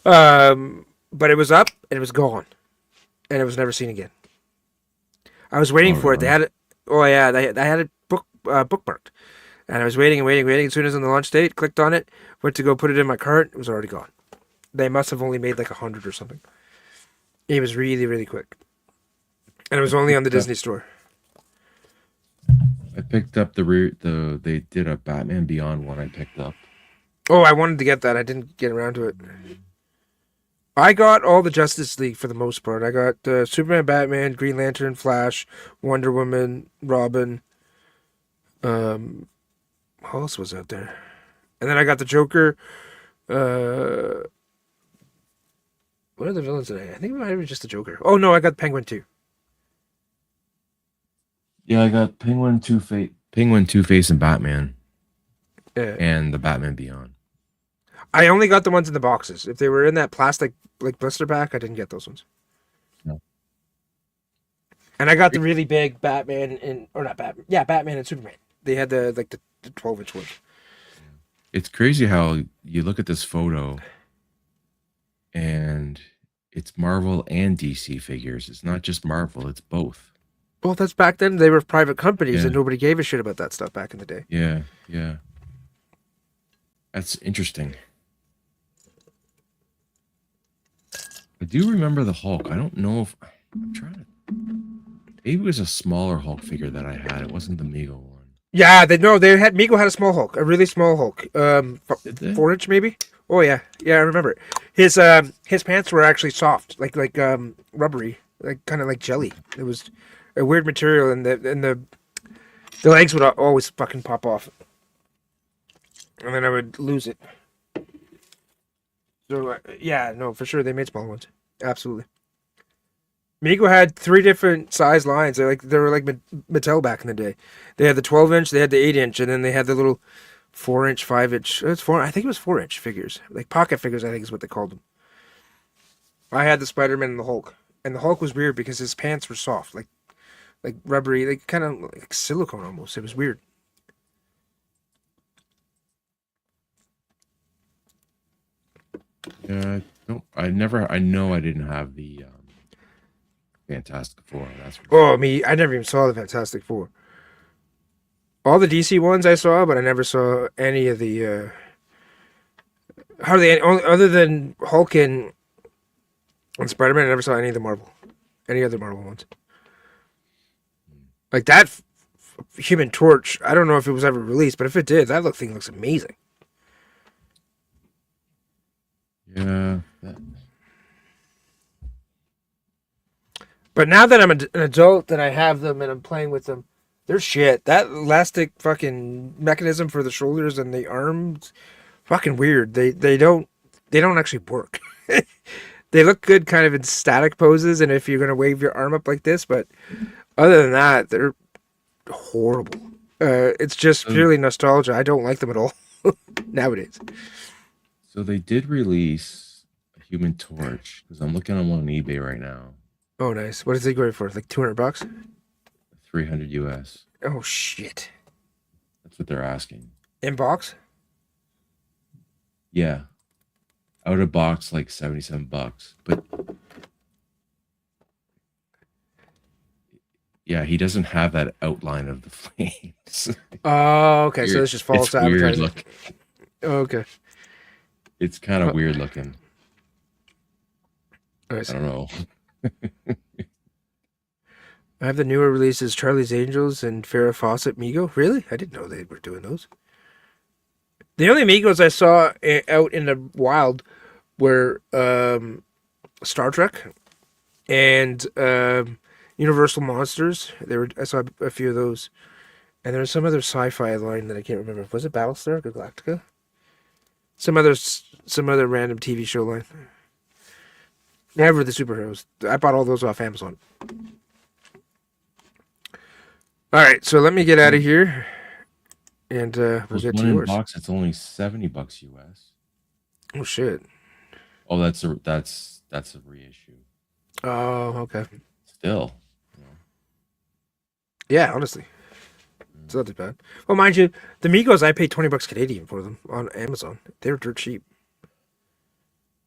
But it was up and it was gone, and it was never seen again. I was waiting Oh, for it. They really? had it. Oh yeah, they had it bookmarked. And I was waiting and waiting, waiting. As soon as on the launch date, clicked on it, went to go put it in my cart. It was already gone. They must have only made like 100 or something. It was really, really quick, and it was only on the Picked up- Disney store. I picked up the they did a Batman Beyond one. I picked up. Oh, I wanted to get that. I didn't get around to it. I got all the Justice League for the most part. I got Superman, Batman, Green Lantern, Flash, Wonder Woman, Robin. What else was out there? And then I got the Joker. Uh, what are the villains today? I think it might have been just the Joker. Oh no, I got Penguin too. Yeah, I got Penguin, Two Face, and Batman, Yeah. and the Batman Beyond. I only got the ones in the boxes. If they were in that plastic like blister pack, I didn't get those ones. No. And I got the really big Batman and or not Batman. Yeah, Batman and Superman. They had the 12-inch ones. It's crazy how you look at this photo, and it's Marvel and DC figures. It's not just Marvel; it's both. Well, that's back then. They were private companies, Yeah. and nobody gave a shit about that stuff back in the day. Yeah, yeah. That's interesting. I do remember the Hulk. I don't know if I'm trying to. Maybe it was a smaller Hulk figure that I had. It wasn't the Mego one. Yeah, they had Mego had a small Hulk, a really small Hulk, Did they? 4-inch maybe. Oh yeah, yeah, I remember it. His pants were actually soft, like rubbery, like kind of like jelly. It was a weird material, and the legs would always fucking pop off, and then I would lose it. So yeah, no, for sure they made small ones, absolutely. Mego had 3 different size lines. They were like Mattel back in the day. They had the 12-inch, they had the 8-inch, and then they had the little 4-inch, 5-inch. It's 4. I think it was 4-inch figures, like pocket figures. I think is what they called them. I had the Spider-Man and the Hulk, and the Hulk was weird because his pants were soft, like rubbery, like kind of like silicone almost. It was weird. Yeah, no, I never. I know I didn't have the Fantastic Four. That's for sure. Oh, me, I never even saw the Fantastic Four. All the DC ones I saw, but I never saw any of the hardly any, other than Hulk and Spider-Man. I never saw any of the any other Marvel ones. Like that Human Torch. I don't know if it was ever released, but if it did, that thing looks amazing. Yeah. But now that I'm an adult and I have them and I'm playing with them, they're shit. That elastic fucking mechanism for the shoulders and the arms, fucking weird. They don't actually work. They look good kind of in static poses and if you're gonna wave your arm up like this, but other than that, they're horrible. It's just purely nostalgia. I don't like them at all nowadays. So they did release a Human Torch because I'm looking at one on eBay right now. Oh, nice. What is it going for? Like $200? 300 US. Oh shit. That's what they're asking. In box? Yeah. Out of box, like $77. But yeah, he doesn't have that outline of the flames. Oh, okay. So Weird. this just false It's weird advertising. look. Okay. It's kind of weird looking. Nice. I don't know. I have the newer releases Charlie's Angels and Farrah Fawcett Mego. Really? I didn't know they were doing those. The only Migos I saw out in the wild were Star Trek and Universal Monsters. I saw a few of those. And there was some other sci-fi line that I can't remember. Was it Battlestar Galactica? Some other random TV show line. Never the superheroes. I bought all those off Amazon. All right, so let me get out of here, and we'll There's get to one in yours. box. It's only $70 US. Oh shit. Oh, that's a reissue. Oh, okay. Still, you know. Yeah, honestly, it's not too bad. Well, mind you, the Migos I paid $20 Canadian for them on Amazon. They were dirt cheap.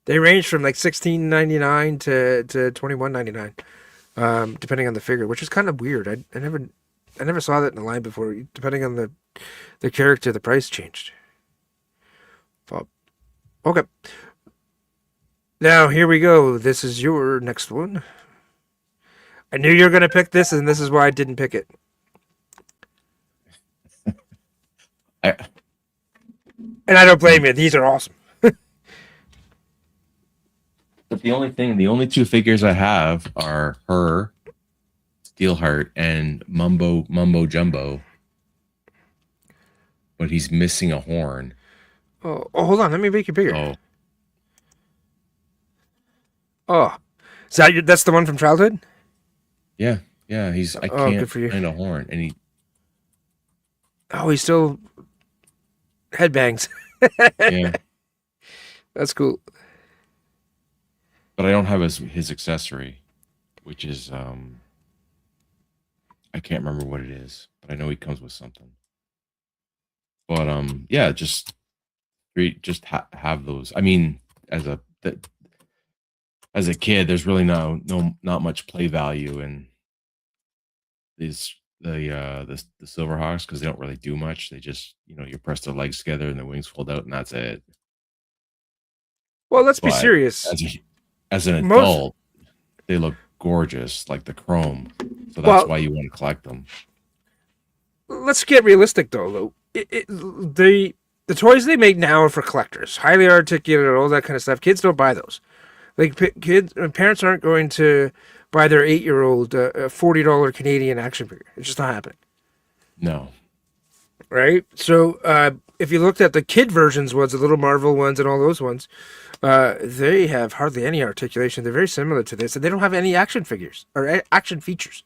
They range from like $16.99 to $21.99, depending on the figure, which is kind of weird. I never saw that in the line before. Depending on the character, the price changed. But, okay, now here we go. This is your next one. I knew you were gonna pick this, and this is why I didn't pick it. I And I don't blame you. These are awesome. But the only two figures I have are her, Steelheart, and Mumbo Jumbo. But he's missing a horn. Oh, hold on. Let me make it bigger. Oh, Oh, that's the one from childhood? yeah, yeah. I Oh, can't good for you. find a horn, and Oh, he's still headbangs. yeah. That's cool. But I don't have his accessory, which is I can't remember what it is, but I know he comes with something. But yeah, have those. I mean, as a kid, there's really not much play value in these the Silverhawks because they don't really do much. They just you press their legs together and the wings fold out and that's it. Well, let's be But serious. as an Most- adult, they look gorgeous, like the chrome. So that's why you want to collect them. Let's get realistic, though. The toys they make now are for collectors, highly articulated, all that kind of stuff. Kids don't buy those. Like parents aren't going to buy their 8-year-old a $40 Canadian action figure. It's just not happening. No. Right? So if you looked at the kid versions ones, the little Marvel ones and all those ones, they have hardly any articulation. They're very similar to this, and they don't have any action figures or action features.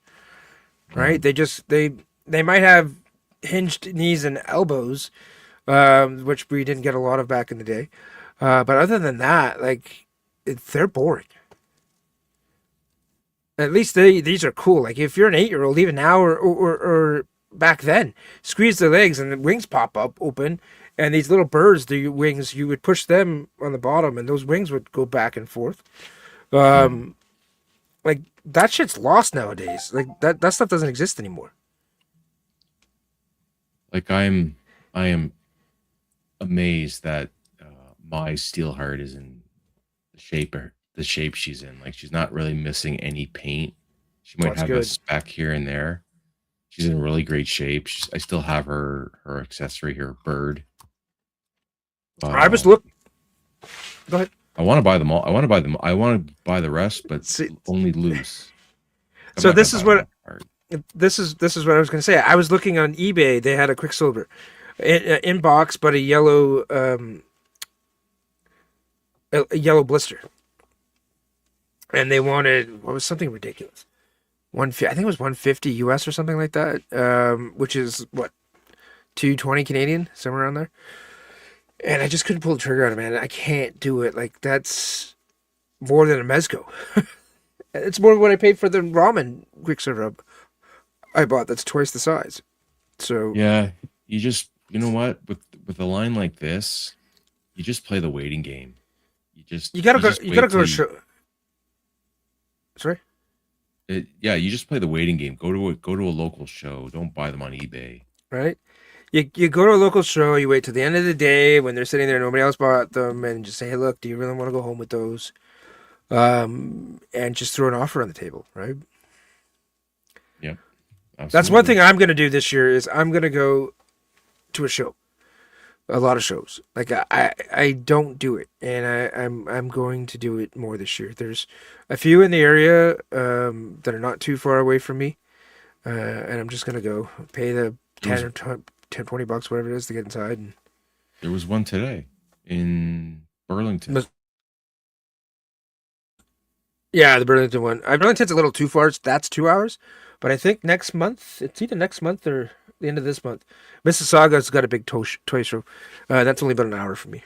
Right? They might have hinged knees and elbows, which we didn't get a lot of back in the day. But other than that, they're boring. At least these are cool. Like if you're an 8-year-old, even now or back then, squeeze the legs and the wings pop up open, and these little birds, the wings, you would push them on the bottom, and those wings would go back and forth. Like that shit's lost nowadays. Like that stuff doesn't exist anymore. Like I am amazed that my Steelheart is in the shape she's in. Like she's not really missing any paint. She might have a speck here and there. She's in really great shape. I still have her accessory, her bird. I was looking. Go ahead. I want to buy them all. I want to buy the rest, but only loose. So this is what I was going to say. I was looking on eBay. They had a Quicksilver in box, but a yellow blister, and they wanted what was something ridiculous. I think it was $150 US or something like that, which is what $220 Canadian, somewhere around there. And I just couldn't pull the trigger on it, man. I can't do it. Like that's more than a Mezco. It's more than what I paid for the ramen Quicksilver I bought. That's twice the size. So yeah, you know what, with a line like this, you just play the waiting game. You gotta go to show. Sorry. You just play the waiting game. Go to a local show. Don't buy them on eBay. Right. You go to a local show. You wait till the end of the day when they're sitting there, nobody else bought them, and just say, "Hey, look, do you really want to go home with those?" And just throw an offer on the table, right? Yep. Absolutely. That's one thing I'm going to do this year is I'm going to go to a show. A lot of shows. Like I don't do it, and I'm going to do it more this year. There's a few in the area that are not too far away from me, and I'm just gonna go pay the 20 bucks, whatever it is, to get inside. And there was one today in Burlington. Yeah, the Burlington one. Burlington's a little too far. That's 2 hours, But I think next month, it's either next month or the end of this month. Mississauga's got a big toy show. That's only about an hour from me,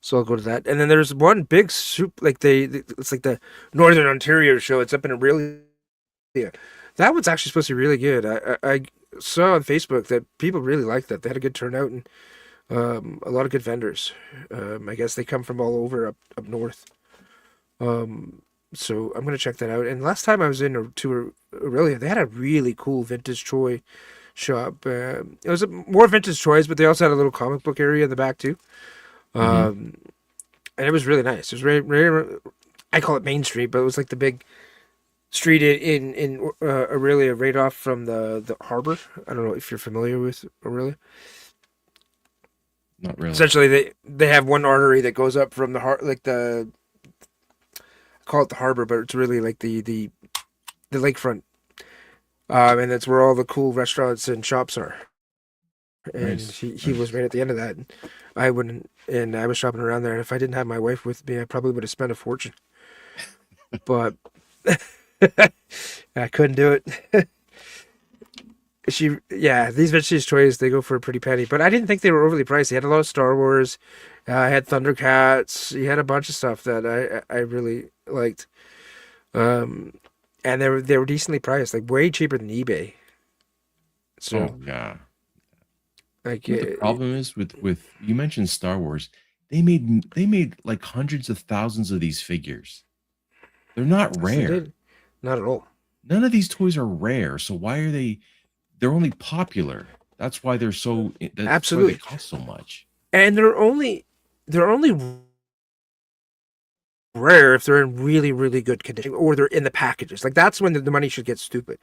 so I'll go to that. And then there's one big soup, like it's like the Northern Ontario show. It's up in Aurelia. That one's actually supposed to be really good. I saw on Facebook that people really liked that. They had a good turnout and a lot of good vendors. I guess they come from all over up north. So I'm gonna check that out. And last time I was in to Aurelia, they had a really cool vintage toy shop. It was more vintage toys, but they also had a little comic book area in the back too. Mm-hmm. And it was really nice. It was very, I call it Main Street, but it was like the big street in Aurelia, right off from the harbor. I don't know if you're familiar with Aurelia. Not really. Essentially, they have one artery that goes up from like the, I call it the harbor, but it's really like the lakefront. And that's where all the cool restaurants and shops are. And Nice. he Nice. was right at the end of that. And I wouldn't, and I was shopping around there. And if I didn't have my wife with me, I probably would have spent a fortune. But I couldn't do it. These vintage toys, they go for a pretty penny. But I didn't think they were overly priced. They had a lot of Star Wars. I had Thundercats. He had a bunch of stuff that I really liked. And they were decently priced, like way cheaper than eBay. So Oh yeah. like You know what the problem is with you mentioned Star Wars. They made like hundreds of thousands of these figures. They're not yes, they rare. did. Not at all. None of these toys are rare. So why are they? They're only popular. That's why they're so. That's why they Absolutely. cost so much. And they're only rare if they're in really, really good condition or they're in the packages. Like that's when the money should get stupid.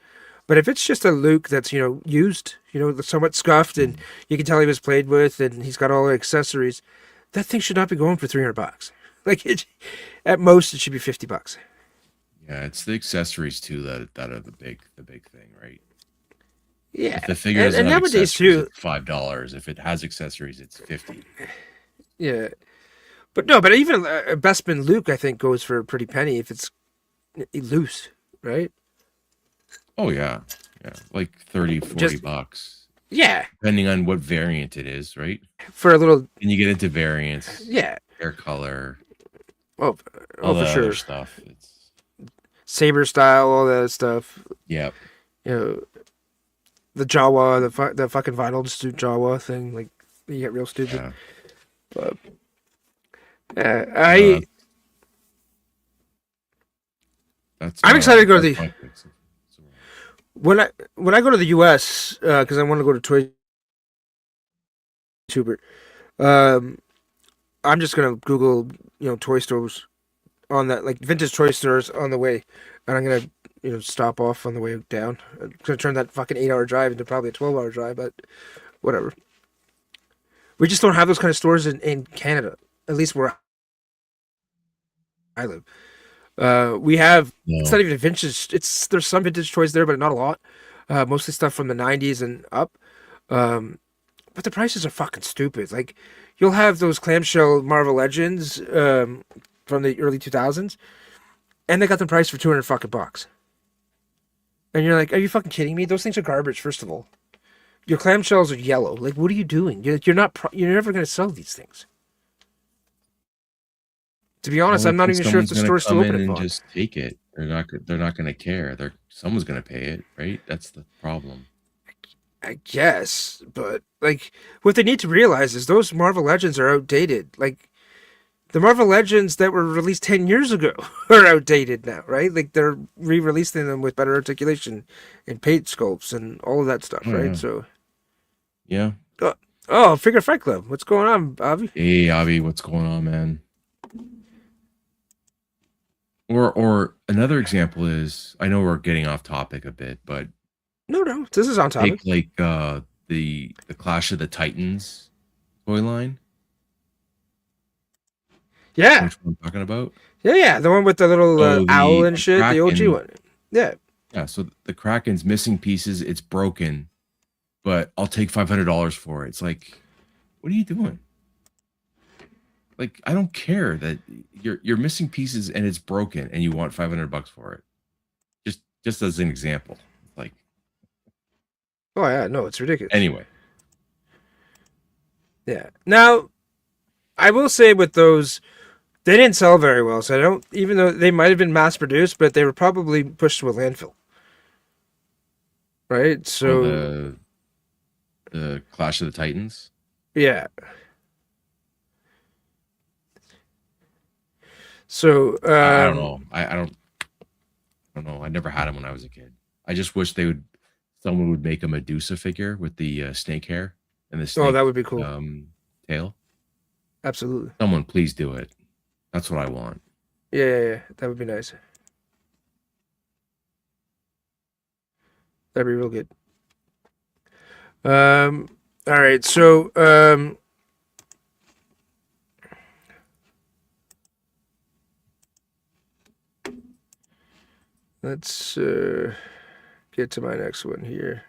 But if it's just a Luke that's, used, somewhat scuffed and you can tell he was played with and he's got all the accessories, that thing should not be going for $300. Like at most it should be $50. Yeah, it's the accessories too that are the big thing, right? Yeah. If the figure And, doesn't and have nowadays accessories, too, it's $5. If it has accessories, it's 50. yeah. But no, but even a Bestman Luke, I think, goes for a pretty penny if it's loose, right? Oh yeah, yeah, like 30, 40 Just bucks, yeah, depending on what variant it is, right? for a little And you get into variants, yeah. hair color, Oh, all for the sure. other stuff. It's Saber style, all that stuff. yeah, The Jawa, the fucking vinyl just do Jawa thing, like you get real stupid. yeah. But Uh, that's I'm excited to go to that's the my pick so far. when I go to the U.S. Because I want to go to Toy Tuber. I'm just gonna Google toy stores on that, like vintage toy stores on the way, and I'm gonna stop off on the way down. I'm gonna turn that fucking 8-hour drive into probably a 12-hour drive, but whatever. We just don't have those kind of stores in Canada, at least where I live. We have it's No, not even vintage. There's some vintage toys there, but not a lot. Mostly stuff from the '90s and up. But the prices are fucking stupid. Like you'll have those clamshell Marvel Legends from the early 2000s, and they got them priced for 200 fucking bucks. And you're like, are you fucking kidding me? Those things are garbage. First of all, your clamshells are yellow. Like, what are you doing? You're never gonna sell these things. To be honest, I I'm don't not think even sure if someone's the gonna store's still come open in at and Vaughan. just take it. They're not gonna care. Someone's gonna pay it, right? That's the problem. I guess, but like, what they need to realize is those Marvel Legends are outdated. Like, the Marvel Legends that were released 10 years ago are outdated now, right? Like, they're re-releasing them with better articulation and paint sculpts and all of that stuff, Oh right? yeah, So, yeah. Figure Fight Club. What's going on, Bobby? Hey, Avi, what's going on, man? Or another example is I know we're getting off topic a bit, but No, this is on topic. take like the Clash of the Titans toy line. You know Yeah, which one I'm talking about? yeah, the one with the little So owl and the shit, the OG Kraken, one. Yeah, yeah. So the Kraken's missing pieces. It's broken, but I'll take $500 for it. It's like, what are you doing? Like, I don't care that you're missing pieces and it's broken and you want $500 for it. just as an example. Like, Oh yeah, no, it's ridiculous. anyway, Yeah. Now, I will say with those, they didn't sell very well. So I don't, even though they might have been mass produced, but they were probably pushed to a landfill. Right. or So the Clash of the Titans. yeah. So I don't know. I don't know. I never had them when I was a kid. I just wish someone would make a Medusa figure with the snake hair and the Oh, snake that would be cool. tail. Absolutely. Someone please do it. That's what I want. Yeah. That would be nice. That'd be real good. All right. So, let's get to my next one here.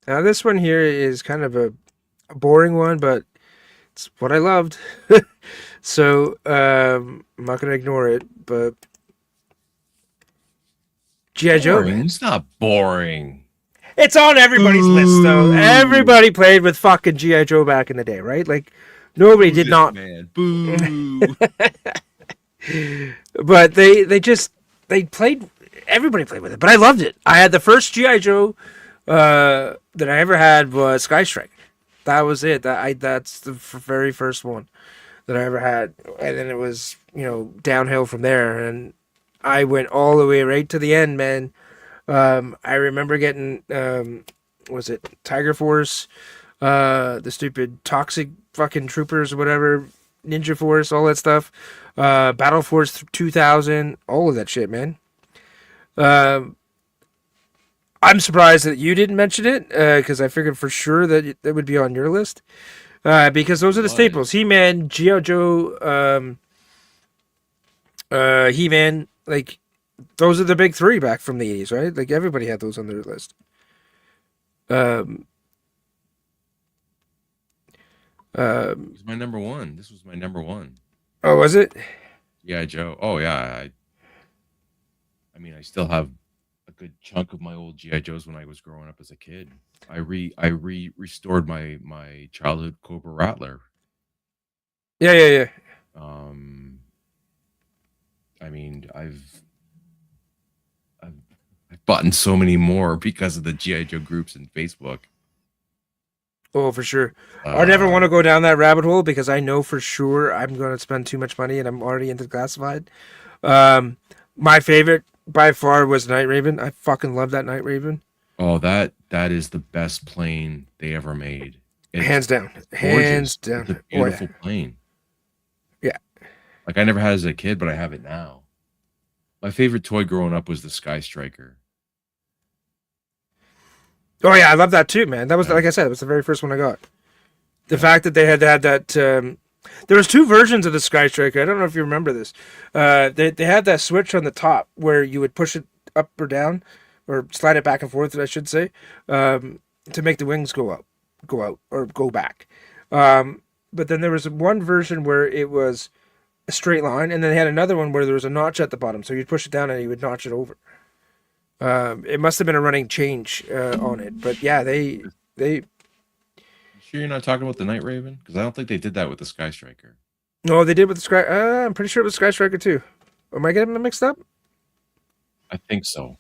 Now, this one here is kind of a boring one, but it's what I loved. So, I'm not going to ignore it, but G.I. Joe, Boring. man. It's not boring. It's on everybody's list, though. Everybody played with fucking G.I. Joe back in the day, right? Like, nobody did not. Man. Boo. But they played. Everybody played with it, but I loved it. I had the first GI Joe that I ever had was Sky Striker. That was it. That's the very first one that I ever had, and then it was downhill from there, and I went all the way right to the end, man. I remember getting was it Tiger Force, the stupid toxic fucking troopers or whatever, Ninja Force, all that stuff, Battle Force 2000, all of that shit, man. I'm surprised that you didn't mention it because I figured for sure that it would be on your list because those are the staples: He-Man, G.I. Joe, He-Man. Like those are the big three back from the 80s, right? Like everybody had those on their list. It was my number one. This was my number one. Oh, was it? Yeah, Joe. Oh yeah. I mean, I still have a good chunk of my old GI Joes when I was growing up as a kid. I restored my childhood Cobra Rattler. Yeah. I mean, I've bought in so many more because of the GI Joe groups in Facebook. Oh, for sure. I never want to go down that rabbit hole because I know for sure I'm going to spend too much money and I'm already into classified. My favorite by far was Night Raven. I fucking love that Night Raven. Oh, that is the best plane they ever made. It's hands down. gorgeous. Hands down. It's a beautiful plane. Yeah. Like I never had it as a kid, but I have it now. My favorite toy growing up was the Sky Striker. Oh yeah, I love that too, man. That was like I said, it was the very first one I got. The fact that they had that. There was two versions of the Sky Striker. I don't know if you remember this. They had that switch on the top where you would push it up or down, or slide it back and forth, I should say, to make the wings go out, or go back. But then there was one version where it was a straight line, and then they had another one where there was a notch at the bottom, so you'd push it down and you would notch it over. It must have been a running change on it, but yeah, they. You sure you're not talking about the Night Raven? Because I don't think they did that with the Sky Striker. No, they did with the Sky. I'm pretty sure it was Sky Striker too. Am I getting them mixed up? I think so. All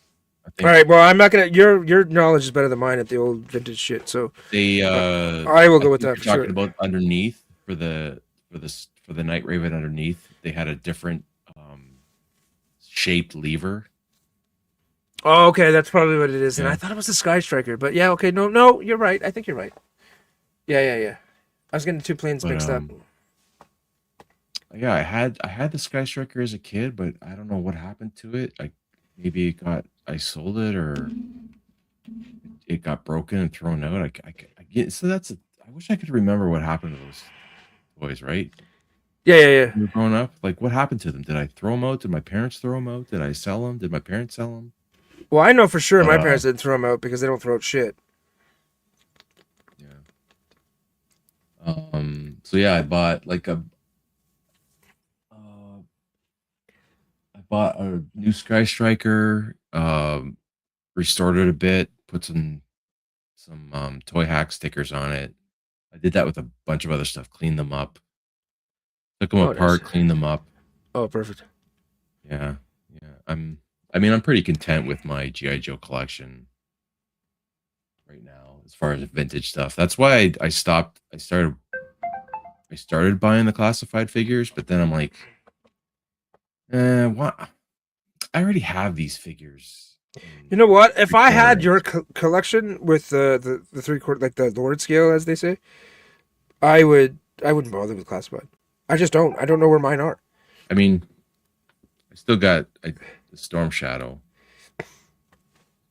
right. Well, I'm not gonna. Your knowledge is better than mine at the old vintage shit. So they. I will go with that for talking sure. about underneath for the Night Raven underneath, they had a different shaped lever. Oh, okay, that's probably what it is. And Yeah. I thought it was the Sky Striker, but yeah, okay, no, you're right. I think you're right. Yeah. I was getting two planes mixed up. Yeah, I had the Sky Striker as a kid, but I don't know what happened to it. Maybe I sold it or it got broken and thrown out. I get so I wish I could remember what happened to those toys, right? Yeah. When you were growing up, like what happened to them? Did I throw them out? Did my parents throw them out? Did I sell them? Did my parents sell them? Well, I know for sure my parents didn't throw them out because they don't throw out shit. Yeah. So yeah, I bought like bought a new Sky Striker, restored it a bit, put some toy hack stickers on it. I did that with a bunch of other stuff, cleaned them up, took them Oh, nice. apart, cleaned them up. Oh, perfect. Yeah, yeah. I mean, I'm pretty content with my GI Joe collection right now as far as vintage stuff. That's why I stopped. I started buying the classified figures, but then I'm like, what? I already have these figures. You know what? If Three I had your quarters. collection with the 3/4, like the Lord scale, as they say, I wouldn't bother with classified. I just don't. I don't know where mine are. I mean, I still got the Storm Shadow,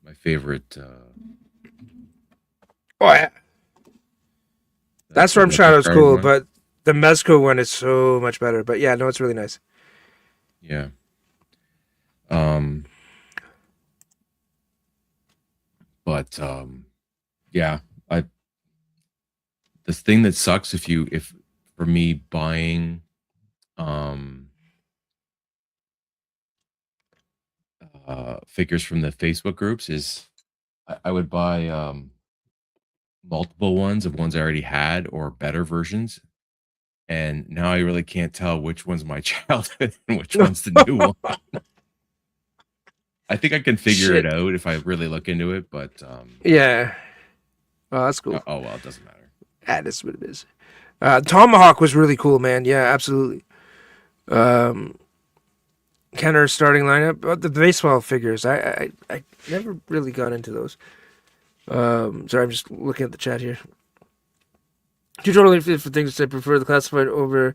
my favorite. Oh yeah, that Storm That's the Shadow's card cool, one. but the Mezco one is so much better. But yeah, no, it's really nice. Yeah. Um. But yeah. I the thing that sucks if for me buying um figures from the Facebook groups is I would buy multiple ones of ones I already had or better versions. And now I really can't tell which one's my childhood and which one's the new one. I think I can figure it Shit. out if I really look into it, but Yeah. Oh, that's cool. oh well, it doesn't matter. That is what it is. Tomahawk was really cool, man. Yeah, absolutely. Um, Kenner's starting lineup, but the baseball figures, I never really got into those. Sorry, I'm just looking at the chat here. Two totally different things. I prefer the classified over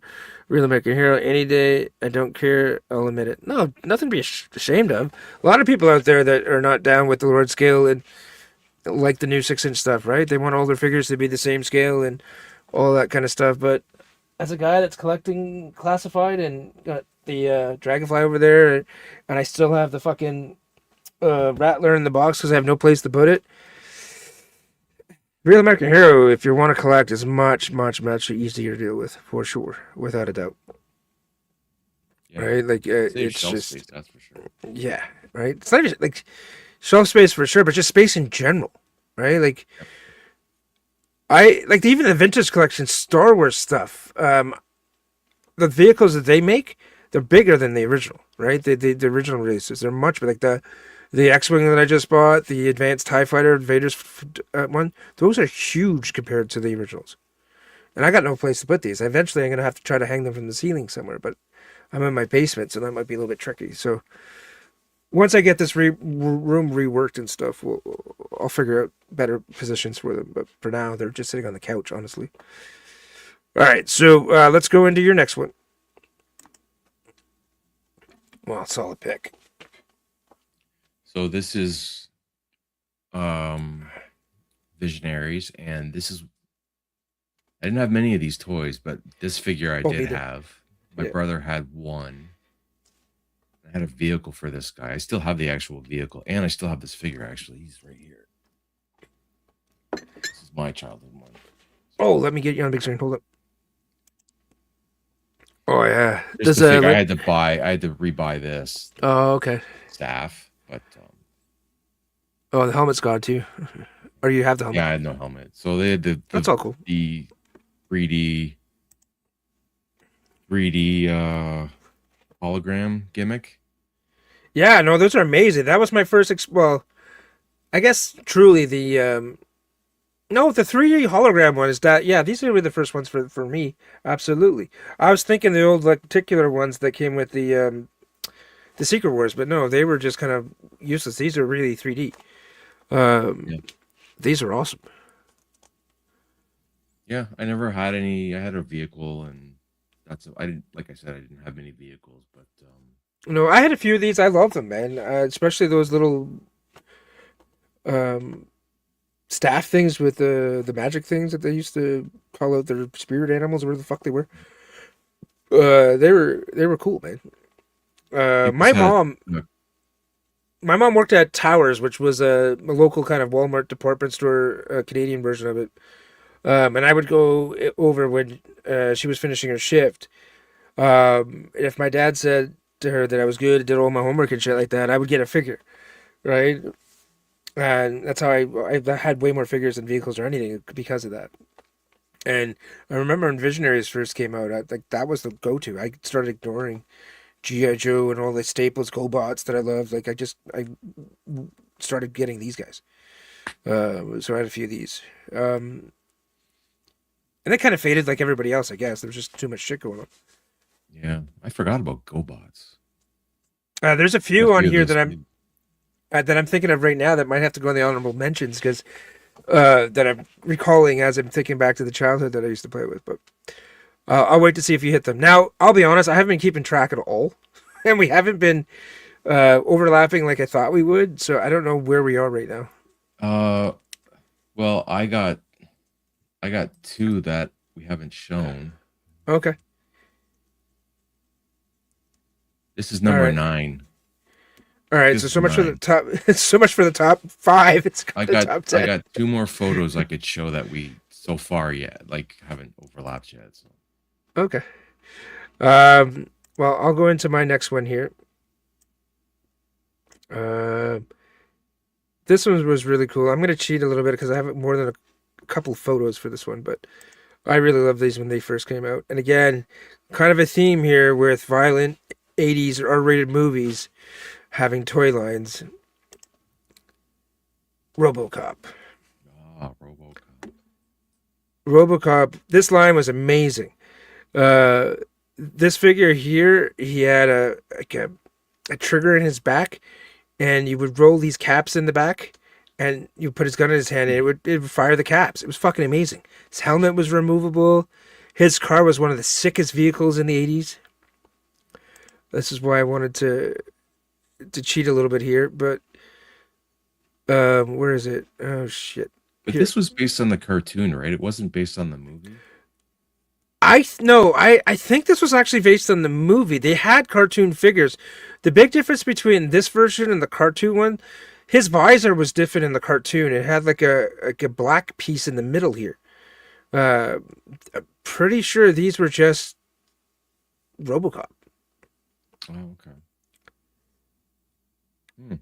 Real American Hero any day. I don't care. I'll admit it. No, nothing to be ashamed of. A lot of people out there that are not down with the Lord scale and like the new 6-inch stuff, right? They want all their figures to be the same scale and all that kind of stuff. But as a guy that's collecting classified and got the Dragonfly over there, and I still have the fucking Rattler in the box because I have no place to put it. Real American Hero, if you want to collect, is much, much, much easier to deal with, for sure, without a doubt. Yeah, Right? Like, save it's shelf just, space, that's for sure. yeah, right? It's not even, like, shelf space for sure, but just space in general, right? Like, Yep. even the vintage collection Star Wars stuff, the vehicles that they make, they're bigger than the original, right? The original releases, they're much bigger. Like, the X-Wing that I just bought, the Advanced TIE Fighter, Vader's one, those are huge compared to the originals. And I got no place to put these. Eventually, I'm going to have to try to hang them from the ceiling somewhere, but I'm in my basement, so that might be a little bit tricky. So once I get this room reworked and stuff, I'll figure out better positions for them. But for now, they're just sitting on the couch, honestly. All right, so let's go into your next one. Well, solid pick. So this is Visionaries, and this is I didn't have many of these toys, but this figure I Oh, did neither. have. My Yeah. brother had one. I had a vehicle for this guy. I still have the actual vehicle, and I still have this figure. Actually, he's right here. This is my childhood one. Oh, let me get you on the big screen. Hold up. Oh yeah. Just Does the figure. I like? had to buy. I had to rebuy this Oh okay. staff, but Oh, the helmet's gone too. Or you have the helmet? yeah, I had no helmet. So they had That's all cool. the 3D hologram gimmick. Yeah, no, those are amazing. That was my first. Well, I guess truly the no, the 3D hologram one is that. Yeah, these are the first ones for me. Absolutely. I was thinking the old lenticular ones that came with the Secret Wars, but no, they were just kind of useless. These are really 3D. Yeah. These are awesome. Yeah, I never had any. I had a vehicle, and I didn't. Like I said, I didn't have many vehicles, but No, I had a few of these. I love them, man. Especially those little um staff things with the magic things that they used to call out their spirit animals or whatever the fuck they were. They were cool, man. I Uh, think this my had mom a my mom worked at Towers, which was a local kind of Walmart department store, Canadian version of it. And I would go over when she was finishing her shift. If my dad said, to her that I was good, did all my homework and shit like that, I would get a figure, right? And that's how I had way more figures than vehicles or anything because of that. And I remember when Visionaries first came out, like that was the go-to. I started ignoring GI Joe and all the Staples GoBots that I loved. Like I started getting these guys. So I had a few of these. And it kind of faded like everybody else, I guess. There was just too much shit going on. Yeah, I forgot about GoBots. There's a I had a few on few of here those too. that I'm thinking of right now that might have to go in the honorable mentions because that I'm recalling as I'm thinking back to the childhood that I used to play with. But I'll wait to see if you hit them. Now, I'll be honest, I haven't been keeping track at all, and we haven't been overlapping like I thought we would. So I don't know where we are right now. Uh, well, I got two that we haven't shown. Okay, This is all number right, 9. all right. This So is so much for the 9. top. So much for the top 5. It's I got the got top I 10. got two more photos I could show that we so far yet like haven't overlapped yet. So Okay. Well, I'll go into my next one here. Uh, this one was really cool. I'm gonna cheat a little bit because I have more than a couple photos for this one, but I really love these when they first came out. And again, kind of a theme here with violent 80s or R-rated movies having toy lines. RoboCop. RoboCop. RoboCop. This line was amazing. Uh, this figure here, he had a trigger in his back, and you would roll these caps in the back, and you put his gun in his hand, and it would fire the caps. It was fucking amazing. His helmet was removable. His car was one of the sickest vehicles in the 80s. This is why I wanted to cheat a little bit here, but where is it? Oh shit. But Here. this was based on the cartoon, right? It wasn't based on the movie. No, I think this was actually based on the movie. They had cartoon figures. The big difference between this version and the cartoon one, his visor was different in the cartoon. It had like a black piece in the middle here. I'm pretty sure these were just RoboCop. Oh, okay. Hmm.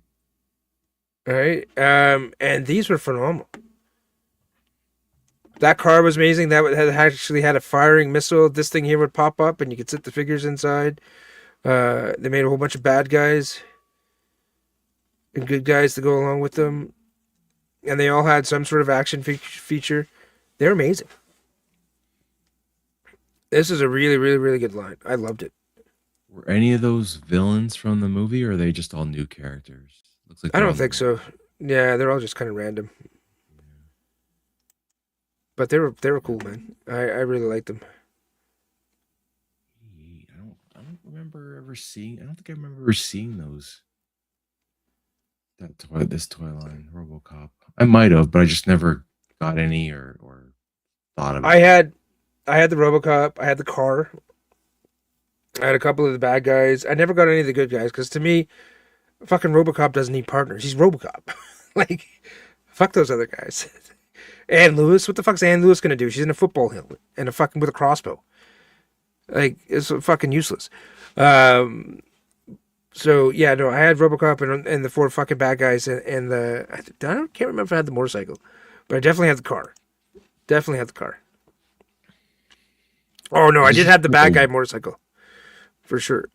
All right. And these were phenomenal. That car was amazing. That had actually had a firing missile. This thing here would pop up, and you could sit the figures inside. They made a whole bunch of bad guys and good guys to go along with them, and they all had some sort of action feature. They're amazing. This is a really, really, really good line. I loved it. Were any of those villains from the movie, or are they just all new characters? Looks like I they're don't all think new. so. Yeah, they're all just kind of random, but they were cool, man. I really liked them. I don't remember ever seeing. I don't think I remember ever seeing those. This toy line, RoboCop. I might have, but I just never got any or thought I about it. had I had the RoboCop. I had the car. I had a couple of the bad guys. I never got any of the good guys because to me, fucking RoboCop doesn't need partners. He's RoboCop. Like, fuck those other guys. Ann Lewis, what the fuck's Ann Lewis gonna do? She's in a football helmet and a fucking with a crossbow. Like, it's fucking useless. Um, so yeah, no, I had RoboCop and the four fucking bad guys and the can't remember if I had the motorcycle, but I definitely had the car. Definitely had the car. Oh no, I This did is have the like bad guy motorcycle for sure.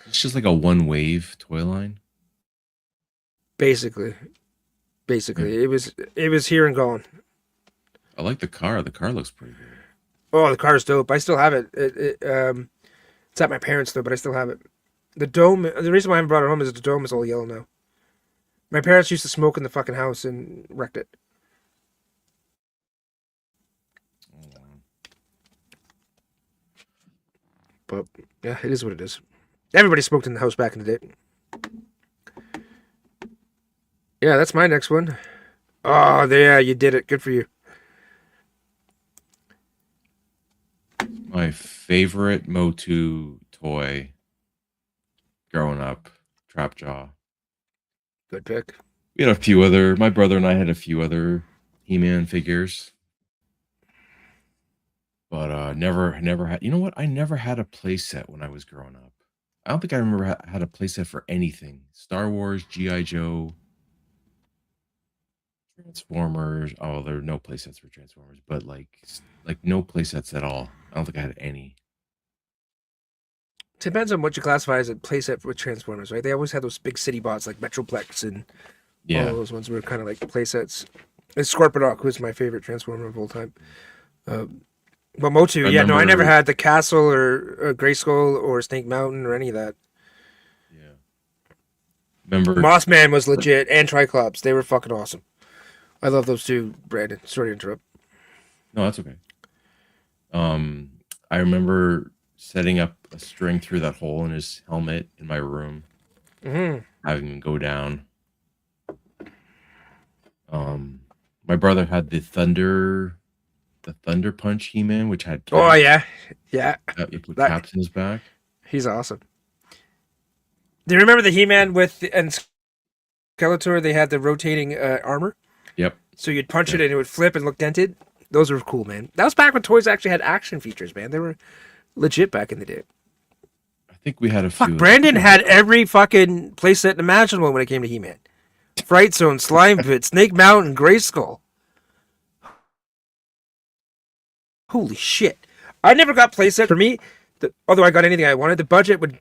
it's just like a one wave toy line. Basically, Yeah. it was here and gone. I like the car. The car looks pretty good. Oh, the car's dope. I still have it. It's at my parents though, but I still have it. The dome. The reason why I haven't brought it home is the dome is all yellow now. My parents used to smoke in the fucking house and wrecked it. Oh, wow. But yeah, it is what it is. Everybody smoked in the house back in the day. Yeah, that's my next one. Oh, yeah, you did it. Good for you. My favorite Motu toy growing up, Trapjaw. Good pick. We had a few other. My brother and I had a few other He-Man figures, but never had. You know what? I never had a play set when I was growing up. I don't think I remember had a playset for anything. Star Wars, GI Joe, Transformers. Oh, there are no playsets for Transformers, but like no playsets at all. I don't think I had any. Depends on what you classify as a playset with Transformers, right? They always had those big city bots like Metroplex and all Yeah, those ones were kind of like playsets. It's Scorponok, who's my favorite Transformer of all time. But Motu, I yeah, no, I never remember. had the Castle or Grayskull or Snake Mountain or any of that. Yeah, remember. Mossman was legit, and Triclops. They were fucking awesome. I love those two, Brandon. Sorry to interrupt. No, that's okay. I remember setting up a string through that hole in his helmet in my room, Hmm. having him go down. My brother had the Thunder Punch He-Man, which had Oh caps. yeah, yeah. You put That caps in his back. he's awesome. Do you remember the He-Man and Skeletor? They had the rotating armor, Yep. so you'd punch Yep. it and it would flip and look dented. Those were cool, man. That was back when toys actually had action features, man. They were legit back in the day. I think we had a Fuck, few. Brandon had every fucking playset imaginable when it came to He-Man. Fright Zone, Slime Pit, Snake Mountain, Grayskull. Holy shit. I never got playset. For me, although I got anything I wanted, the budget would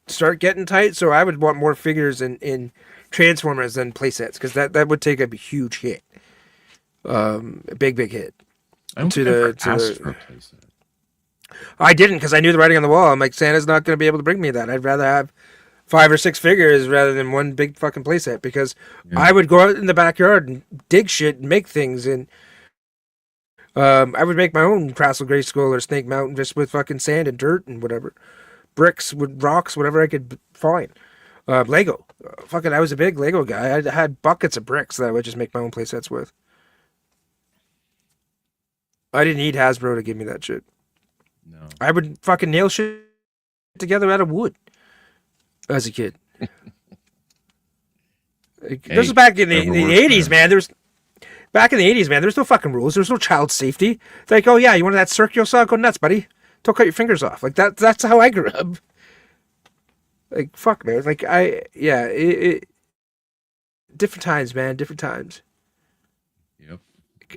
start getting tight, so I would want more figures in Transformers than playsets, because that would take a huge hit. A big hit. I don't to think I ever the- to asked the- for a playset. I didn't, because I knew the writing on the wall. I'm like, Santa's not going to be able to bring me that. I'd rather have 5 or 6 figures rather than one big fucking playset, because Yeah. I would go out in the backyard and dig shit and make things, and I would make my own Castle Grayskull or Snake Mountain just with fucking sand and dirt and whatever, bricks with rocks, whatever I could find. Lego, fucking, I was a big Lego guy. I had buckets of bricks that I would just make my own playsets with. I didn't need Hasbro to give me that shit. No. I would fucking nail shit together out of wood as a kid. Like, this was back in the whatever works, 80s, man. Back in the 80s, man, there's no fucking rules. There's no child safety. It's like, oh yeah, you wanted that circular saw? Go nuts, buddy. Don't cut your fingers off. Like that's how I grew up. Like, fuck, man. Like, different times, man. Different times. Yep.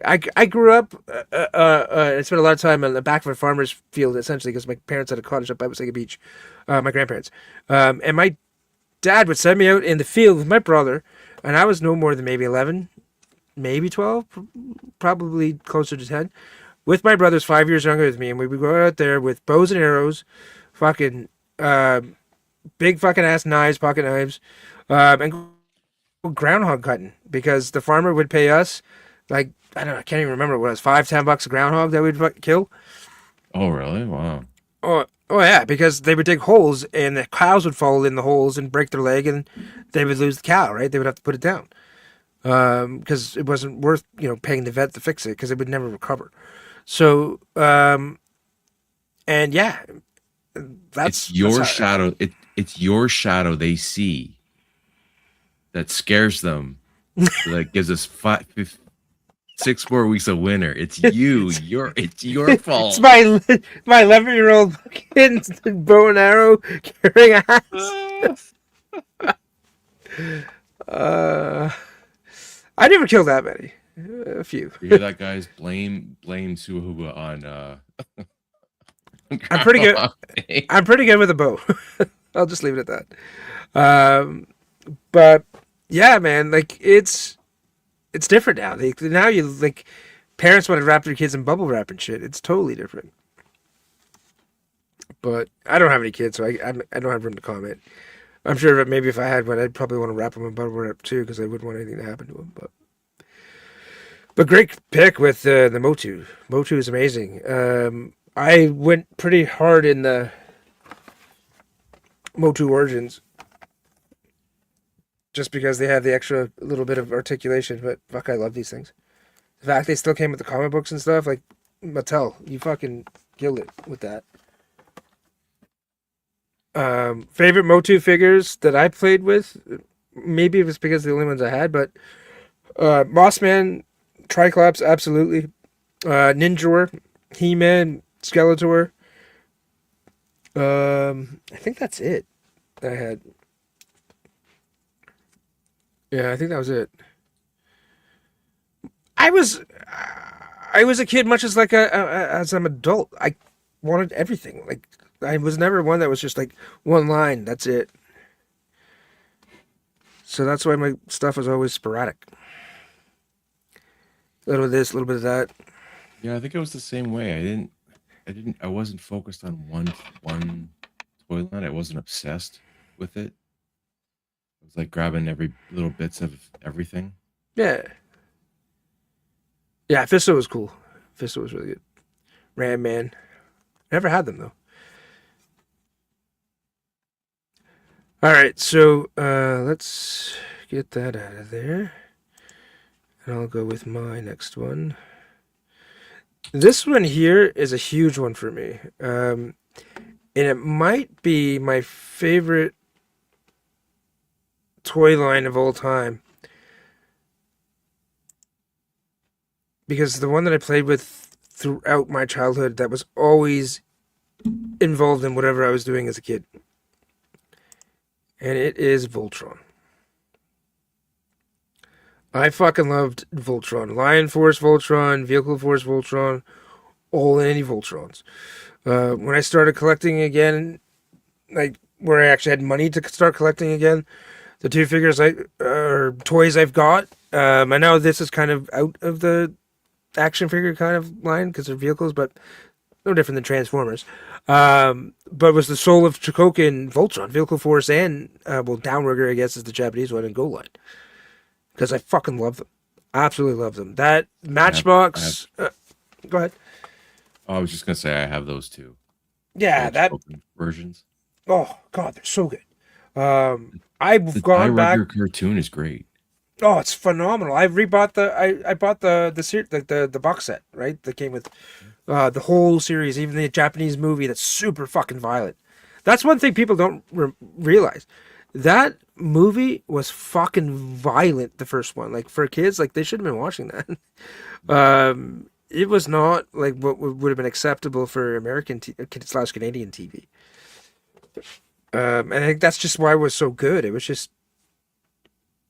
I grew up, I spent a lot of time on the back of a farmer's field, essentially, because my parents had a cottage up by Wasaga Beach, my grandparents. And my dad would send me out in the field with my brother, and I was no more than maybe 11, maybe 12, probably closer to 10, with my brothers 5 years younger than me, and we would go out there with bows and arrows, fucking big fucking ass knives, pocket knives, and go groundhog hunting, because the farmer would pay us, like, I don't know, I can't even remember what it was, $5-10 a groundhog that we'd kill. Oh, really? Wow. Oh yeah, because they would dig holes and the cows would fall in the holes and break their leg and they would lose the cow, right? They would have to put it down because it wasn't worth paying the vet to fix it because it would never recover. So and yeah, It's your shadow. It's your shadow they see that scares them. So that gives us 6 more weeks of winter. It's you. It's your fault. It's my 11-year-old kid bow and arrow carrying axe. I never killed that many. A few. You hear that, guys? Blame Suahuga on. I'm pretty good. I'm pretty good with a bow. I'll just leave it at that. But yeah, man, like it's different now. Now you like parents want to wrap their kids in bubble wrap and shit. It's totally different. But I don't have any kids, so I don't have room to comment. I'm sure that maybe if I had one, I'd probably want to wrap them in bubble wrap too, because I wouldn't want anything to happen to them. But great pick with the Motu. Motu is amazing. I went pretty hard in the Motu Origins just because they had the extra little bit of articulation, but fuck, I love these things. The fact they still came with the comic books and stuff, like, Mattel, you fucking killed it with that. Favorite Motu figures that I played with, maybe it was because they're the only ones I had, but Mossman, Triclops, absolutely. Ninjor, He-Man, Skeletor. I think that's it. I had. Yeah, I think that was it. I was I was a kid, much as like as I'm an adult. I wanted everything. Like I was never one that was just like one line. That's it. So that's why my stuff was always sporadic. A little of this, a little bit of that. Yeah, I think it was the same way. I wasn't focused on one toy line. I wasn't obsessed with it. I was like grabbing every little bits of everything. Yeah, yeah. Fisto was cool. Fisto was really good. Ram Man. Never had them though. All right, so let's get that out of there, and I'll go with my next one. This one here is a huge one for me, and it might be my favorite toy line of all time because the one that I played with throughout my childhood that was always involved in whatever I was doing as a kid, and it is Voltron. I fucking loved Voltron. Lion Force Voltron, Vehicle Force Voltron, all any Voltrons. When I started collecting again, like where I actually had money to start collecting again, the two figures or toys I've got, I know this is kind of out of the action figure kind of line because they're vehicles, but no different than Transformers. But was the Soul of Chokokin Voltron, Vehicle Force, and Downrigger, I guess, is the Japanese one, and Go Line. Because I fucking love them. Absolutely love them. That Matchbox. Go ahead. Oh, I was just gonna say I have those two. Yeah, that. Versions. Oh God, they're so good. I've The gone back. cartoon is great. Oh, it's phenomenal. I rebought the. I bought the box set, right? That came with the whole series, even the Japanese movie that's super fucking violent. That's one thing people don't realize. That movie was fucking violent. The first one, like for kids, like they should have been watching that. It was not like what would have been acceptable for American / Canadian TV. And I think that's just why it was so good. It was just,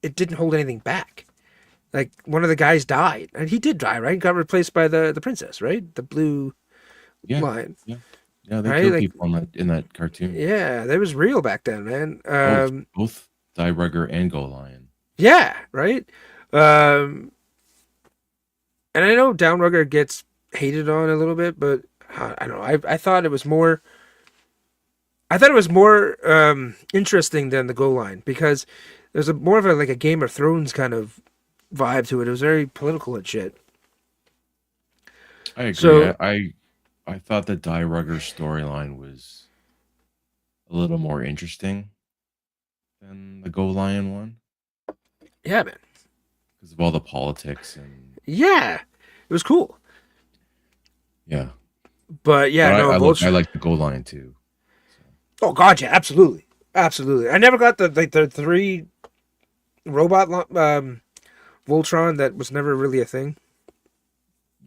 it didn't hold anything back. Like one of the guys died, and he did die, right? Got replaced by the princess, right? The blue lion. Yeah. Yeah, they right? kill Like, people in that cartoon. Yeah, that was real back then, man. Both Die Rugger and Go Lion. Yeah, right. And I know Downrugger gets hated on a little bit, but I don't know. I thought it was more. I thought it was more interesting than the Go Line because there's more of a Game of Thrones kind of vibe to it. It was very political and shit. I agree. So, I thought the Die Rugger storyline was a little more interesting than the Go Lion one. Yeah, man. Because of all the politics and yeah, it was cool. Yeah, but yeah, but no, I like the Go Lion too. Oh God, yeah, absolutely, absolutely. I never got the three robot Voltron. That was never really a thing.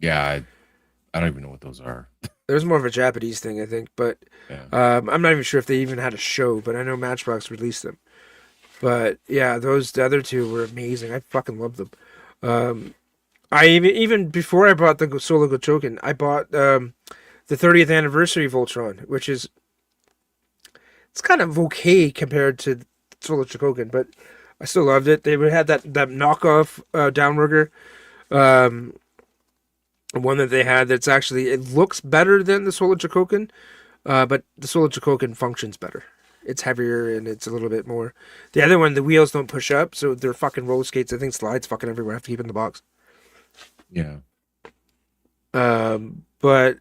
Yeah, I don't even know what those are. There was more of a Japanese thing, I think, but Yeah. I'm not even sure if they even had a show. But I know Matchbox released them. But yeah, the other two were amazing. I fucking loved them. I even before I bought the Solo Gochoken, I bought the 30th anniversary Voltron, which is it's kind of okay compared to Solo Chokoken, but I still loved it. They had that knockoff Downrigger, one that they had that's actually it looks better than the Solo Chokoken, but the Solo Chokoken functions better. It's heavier and it's a little bit more. The other one, the wheels don't push up, so they're fucking roller skates. I think slides fucking everywhere. I have to keep in the box. Yeah. But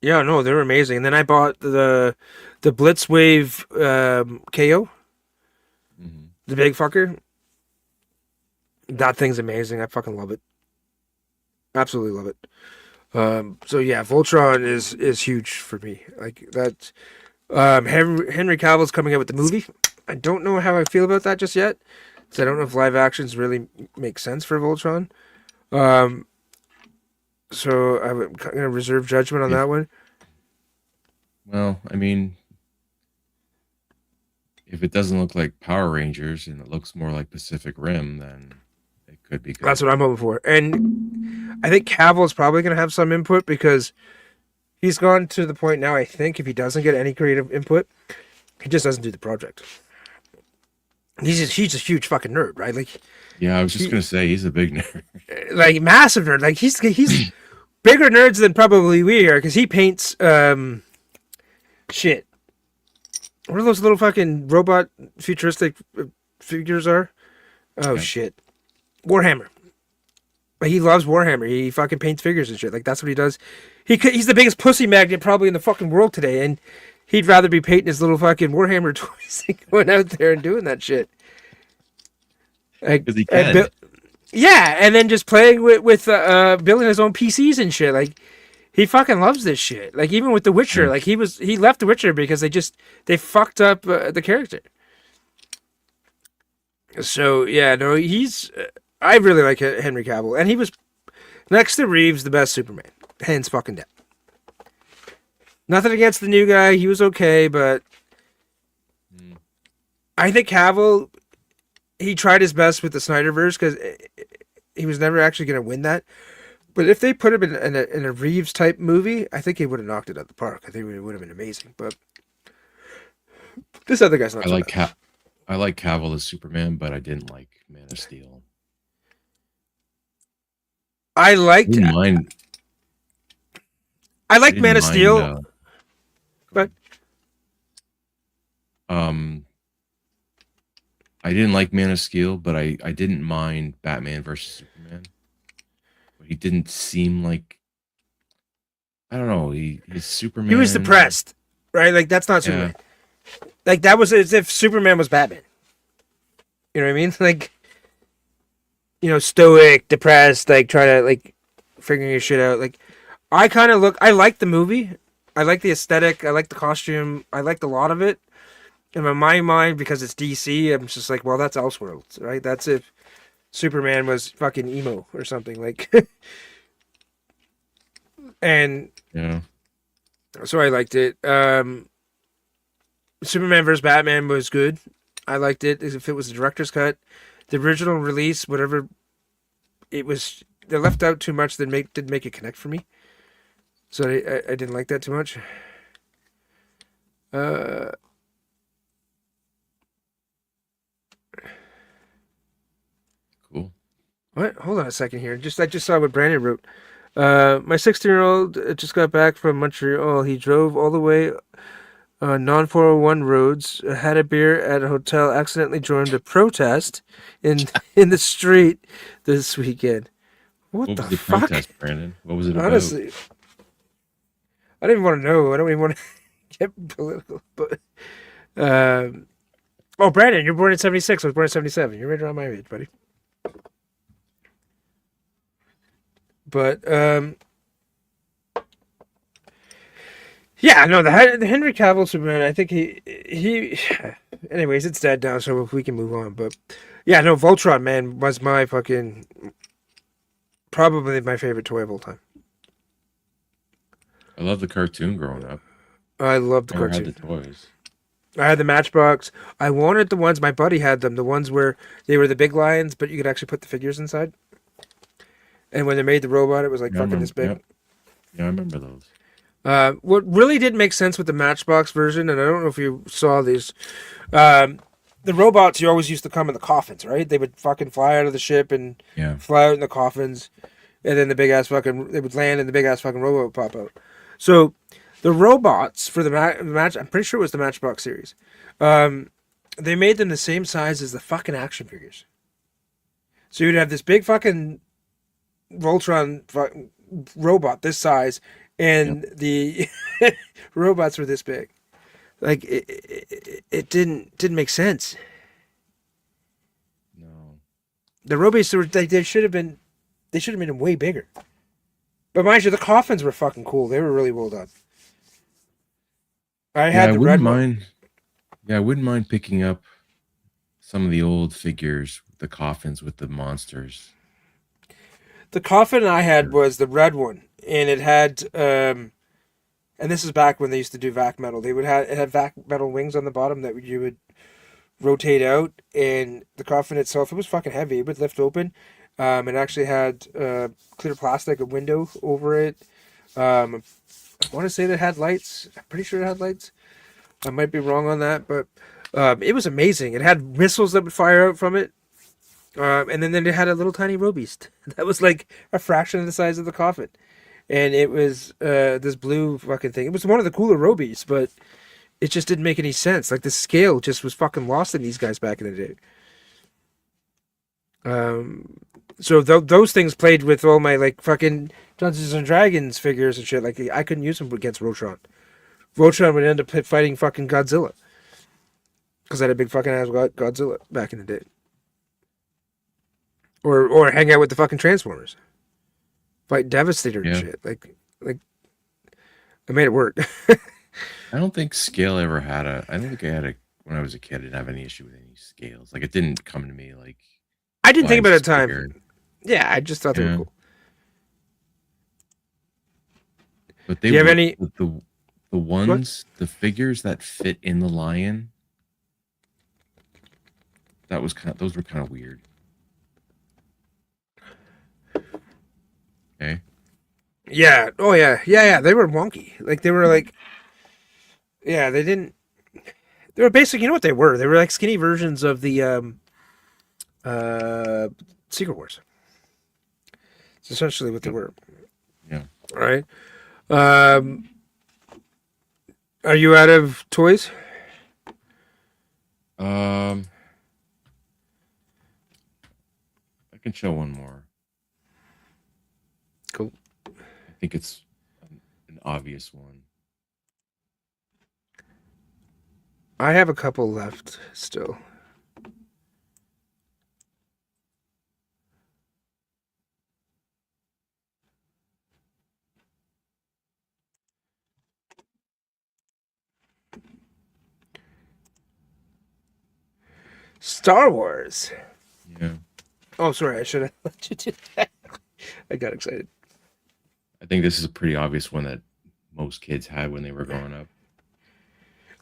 yeah, no, they're amazing. And then I bought the Blitzwave KO, the big fucker. That thing's amazing. I fucking love it. Absolutely love it. So yeah, Voltron is huge for me. Like that. Henry Cavill's coming out with the movie. I don't know how I feel about that just yet, because I don't know if live actions really make sense for Voltron. So I'm gonna reserve judgment on that one. Well, I mean, if it doesn't look like Power Rangers and it looks more like Pacific Rim, then it could be good. That's what I'm hoping for. And I think Cavill's probably going to have some input because he's gone to the point now, I think, if he doesn't get any creative input, he just doesn't do the project. He's a huge fucking nerd, right? Like, Yeah, I was just gonna say he's a big nerd. like massive nerd. Like he's bigger nerds than probably we are because he paints shit. What are those little fucking robot futuristic figures are? Oh Yeah. shit, Warhammer. Like, he loves Warhammer. He fucking paints figures and shit. Like that's what he does. He's the biggest pussy magnet probably in the fucking world today, and he'd rather be painting his little fucking Warhammer toys than going out there and doing that shit. Like, 'Cause he can. yeah, and then just playing with building his own PCs and shit. Like he fucking loves this shit. Like even with The Witcher, Yeah. like he left The Witcher because they fucked up the character. So yeah, no, I really like Henry Cavill, and he was next to Reeves the best Superman, hands fucking down. Nothing against the new guy, he was okay, but I think Cavill, he tried his best with the Snyderverse because he was never actually going to win that. But if they put him in a Reeves type movie, I think he would have knocked it out the park. I think it would have been amazing. But this other guy's not. I so like bad. I like Cavill as Superman, but I didn't like Man of Steel. I I liked. didn't mind. I I liked didn't Man of mind, Steel, but um, I didn't like Man of Steel, but I didn't mind Batman versus Superman. But he didn't seem like, I don't know. He's Superman. he was depressed, right? Like that's not Yeah. Superman. Like that was as if Superman was Batman. You know what I mean? Like, stoic, depressed, like trying to like figuring your shit out. Like, I like the movie. I like the aesthetic. I like the costume. I liked a lot of it. And in my mind, because it's DC, I'm just like, well, that's Elseworlds, right? That's if Superman was fucking emo or something like. And Yeah. so I liked it. Superman vs. Batman was good. I liked it if it was the director's cut. The original release, whatever it was, they left out too much that didn't make it connect for me. So I didn't like that too much. Cool. What? Hold on a second here. I just saw what Brandon wrote. My 16-year-old just got back from Montreal. He drove all the way non 401 roads, had a beer at a hotel, accidentally joined a protest in in the street this weekend. What What the was the fuck? protest, Brandon? What was it about? Honestly, I don't even want to know. I don't even want to get political. But oh, Brandon, you're born in '76. I was born in '77. You're right around my age, buddy. But yeah, no, the Henry Cavill Superman. I think he. Anyways, it's dead now, so we can move on. But yeah, no, Voltron man was my fucking probably my favorite toy of all time. I love the cartoon growing up. I love the Never cartoon. had the toys. I had the Matchbox. I wanted the ones my buddy had them. The ones where they were the big lions, but you could actually put the figures inside. And when they made the robot, it was like Yeah, I fucking this remember- big. Yeah, I remember those. What really did make sense with the Matchbox version, and I don't know if you saw these, the robots you always used to come in the coffins, right? They would fucking fly out of the ship and Yeah. fly out in the coffins, and then they would land and the big ass fucking robot would pop out. So the robots for the match, I'm pretty sure it was the Matchbox series. They made them the same size as the fucking action figures. So you'd have this big fucking Voltron robot this size, and the robots were this big. Like it didn't make sense. No. The robots were they should have made them way bigger. But mind you, the coffins were fucking cool. They were really well done. I had the red one. mind. Yeah, I wouldn't mind picking up some of the old figures, the coffins with the monsters. The coffin I had was the red one, and it had and this is back when they used to do vac metal. It had vac metal wings on the bottom that you would rotate out, and the coffin itself, it was fucking heavy. It would lift open. It actually had clear plastic, a window over it. I want to say that it had lights. I'm pretty sure it had lights. I might be wrong on that, but it was amazing. It had missiles that would fire out from it. And then it had a little tiny roe beast that was like a fraction of the size of the coffin. And it was this blue fucking thing. It was one of the cooler roe beasts, but it just didn't make any sense. Like the scale just was fucking lost in these guys back in the day. So those things played with all my like fucking Dungeons and Dragons figures and shit. Like I couldn't use them against Rotron. Rotron would end up fighting fucking Godzilla because I had a big fucking ass Godzilla back in the day. Or hang out with the fucking Transformers, fight Devastator and shit. Like I made it work. I don't think scale ever had a. I don't think I had a when I was a kid. I didn't have any issue with any scales. Like it didn't come to me like. I didn't think about it at the bigger. time. Yeah, I just thought they were cool. But they Do you have were, any the ones the figures that fit in the lion. That was those were kind of weird. Okay. Yeah. Oh yeah. Yeah. They were wonky. Like they were like. Yeah, they didn't. They were basic. You know what they were? They were like skinny versions of the Secret Wars. It's essentially what they were. Yeah. All right. Are you out of toys? I can show one more. Cool. I think it's an obvious one. I have a couple left still. Star Wars. Yeah. Oh, sorry. I should have let you do that. I got excited. I think this is a pretty obvious one that most kids had when they were growing up.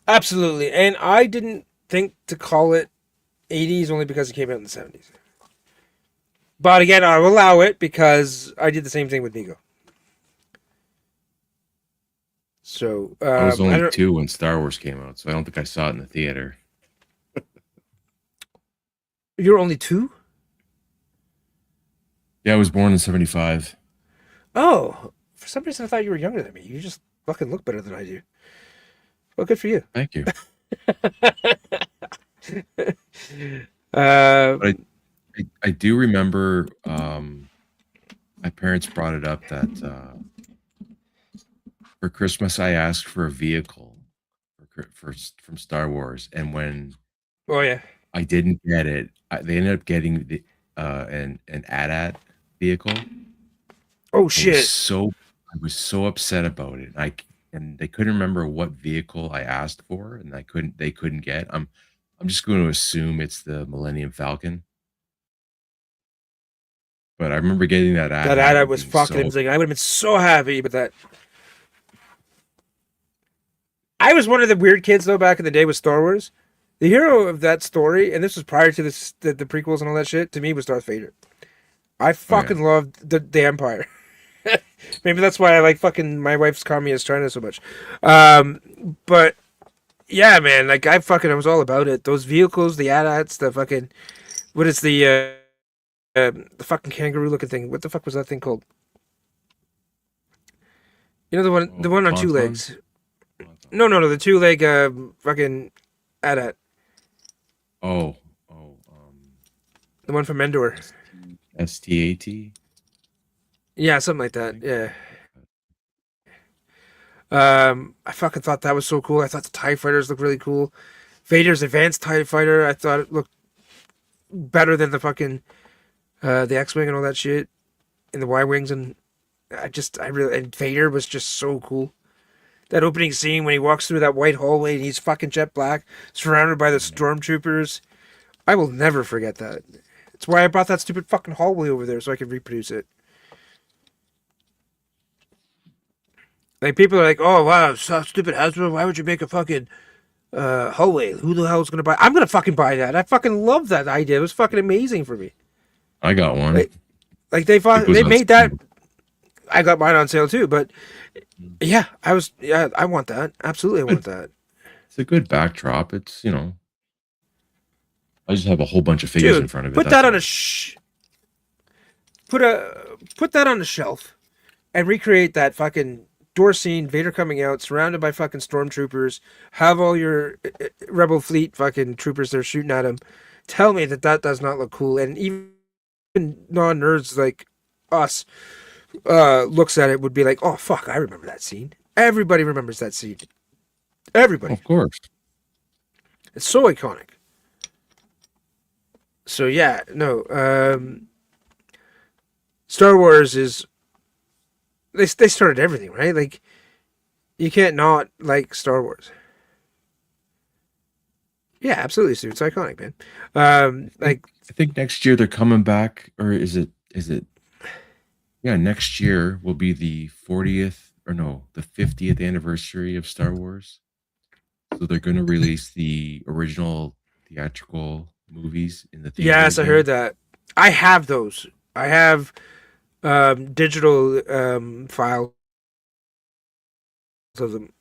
Absolutely. And I didn't think to call it 80s only because it came out in the 70s. But again, I'll allow it because I did the same thing with Mego. So I was only 2 when Star Wars came out, so I don't think I saw it in the theater. You're only 2? Yeah, I was born in 75. Oh, for some reason I thought you were younger than me. You just fucking look better than I do. Well, good for you. Thank you. But I do remember my parents brought it up that for Christmas I asked for a vehicle from Star Wars, and when oh yeah, I didn't get it, they ended up getting the an AT-AT vehicle. oh shit. I was so upset about it. And they couldn't remember what vehicle I asked for, and they couldn't get. I'm just going to assume it's the Millennium Falcon. But I remember getting that AT-AT. That AT-AT was fucking amazing. I would have been so happy with that. I was one of the weird kids though back in the day with Star Wars. The hero of that story, and this was prior to the prequels and all that shit, to me was Darth Vader. I fucking loved the Empire. Maybe that's why I like fucking my wife's communist China so much. But yeah, man, like I was all about it. Those vehicles, the AT-ATs, the fucking what is the fucking kangaroo looking thing? What the fuck was that thing called? You know the one on 2 legs. No, the 2-leg fucking AT-AT. The one from Endor. STAT. Yeah, something like that. Yeah. I fucking thought that was so cool. I thought the TIE fighters looked really cool. Vader's advanced TIE fighter, I thought it looked better than the fucking the X-Wing and all that shit. And the Y-Wings, and and Vader was just so cool. That opening scene when he walks through that white hallway and he's fucking jet black, surrounded by the stormtroopers. I will never forget that. It's why I brought that stupid fucking hallway over there so I could reproduce it. Like, people are like, oh, wow, so stupid Hasbro. Why would you make a fucking hallway. Who the hell's gonna buy? I'm gonna fucking buy that. I fucking love that idea. It was fucking amazing for me. I got one. Like It was they on made that. sale. I got mine on sale too, but yeah, I want that. Absolutely, I want that. It's a good backdrop. It's, I just have a whole bunch of figures in Dude, front of it. put that's that on all. a put that on a shelf and recreate that fucking door scene, Vader coming out, surrounded by fucking stormtroopers, have all your rebel fleet fucking troopers there shooting at him. Tell me that that does not look cool, and even non-nerds like us looks at it would be like, oh fuck, I remember that scene. Everybody remembers that scene. Everybody. Of course. It's so iconic. So yeah, no. Star Wars is they started everything, right? Like you can't not like Star Wars. Yeah, absolutely, Stu. It's iconic, man. Like I think next year they're coming back, or is it? Yeah, next year will be the 40th, or no, the 50th anniversary of Star Wars. So they're going to release the original theatrical movies in the theater yes, I again. heard that. I have those. I have digital files of them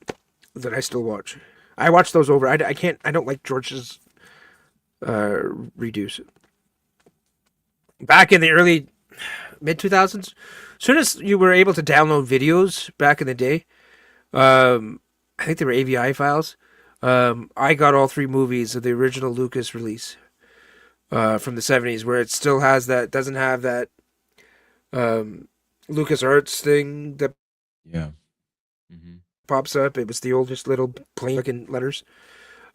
that I still watch. I watch those over. I can't. I don't like George's reduce. Back in the early mid 2000s, as soon as you were able to download videos back in the day, I think they were AVI files. I got all three movies of the original Lucas release from the 70s, where it still has that, doesn't have that Lucas Arts thing that Yeah. Hmm. pops up. It was the oldest little plain looking letters,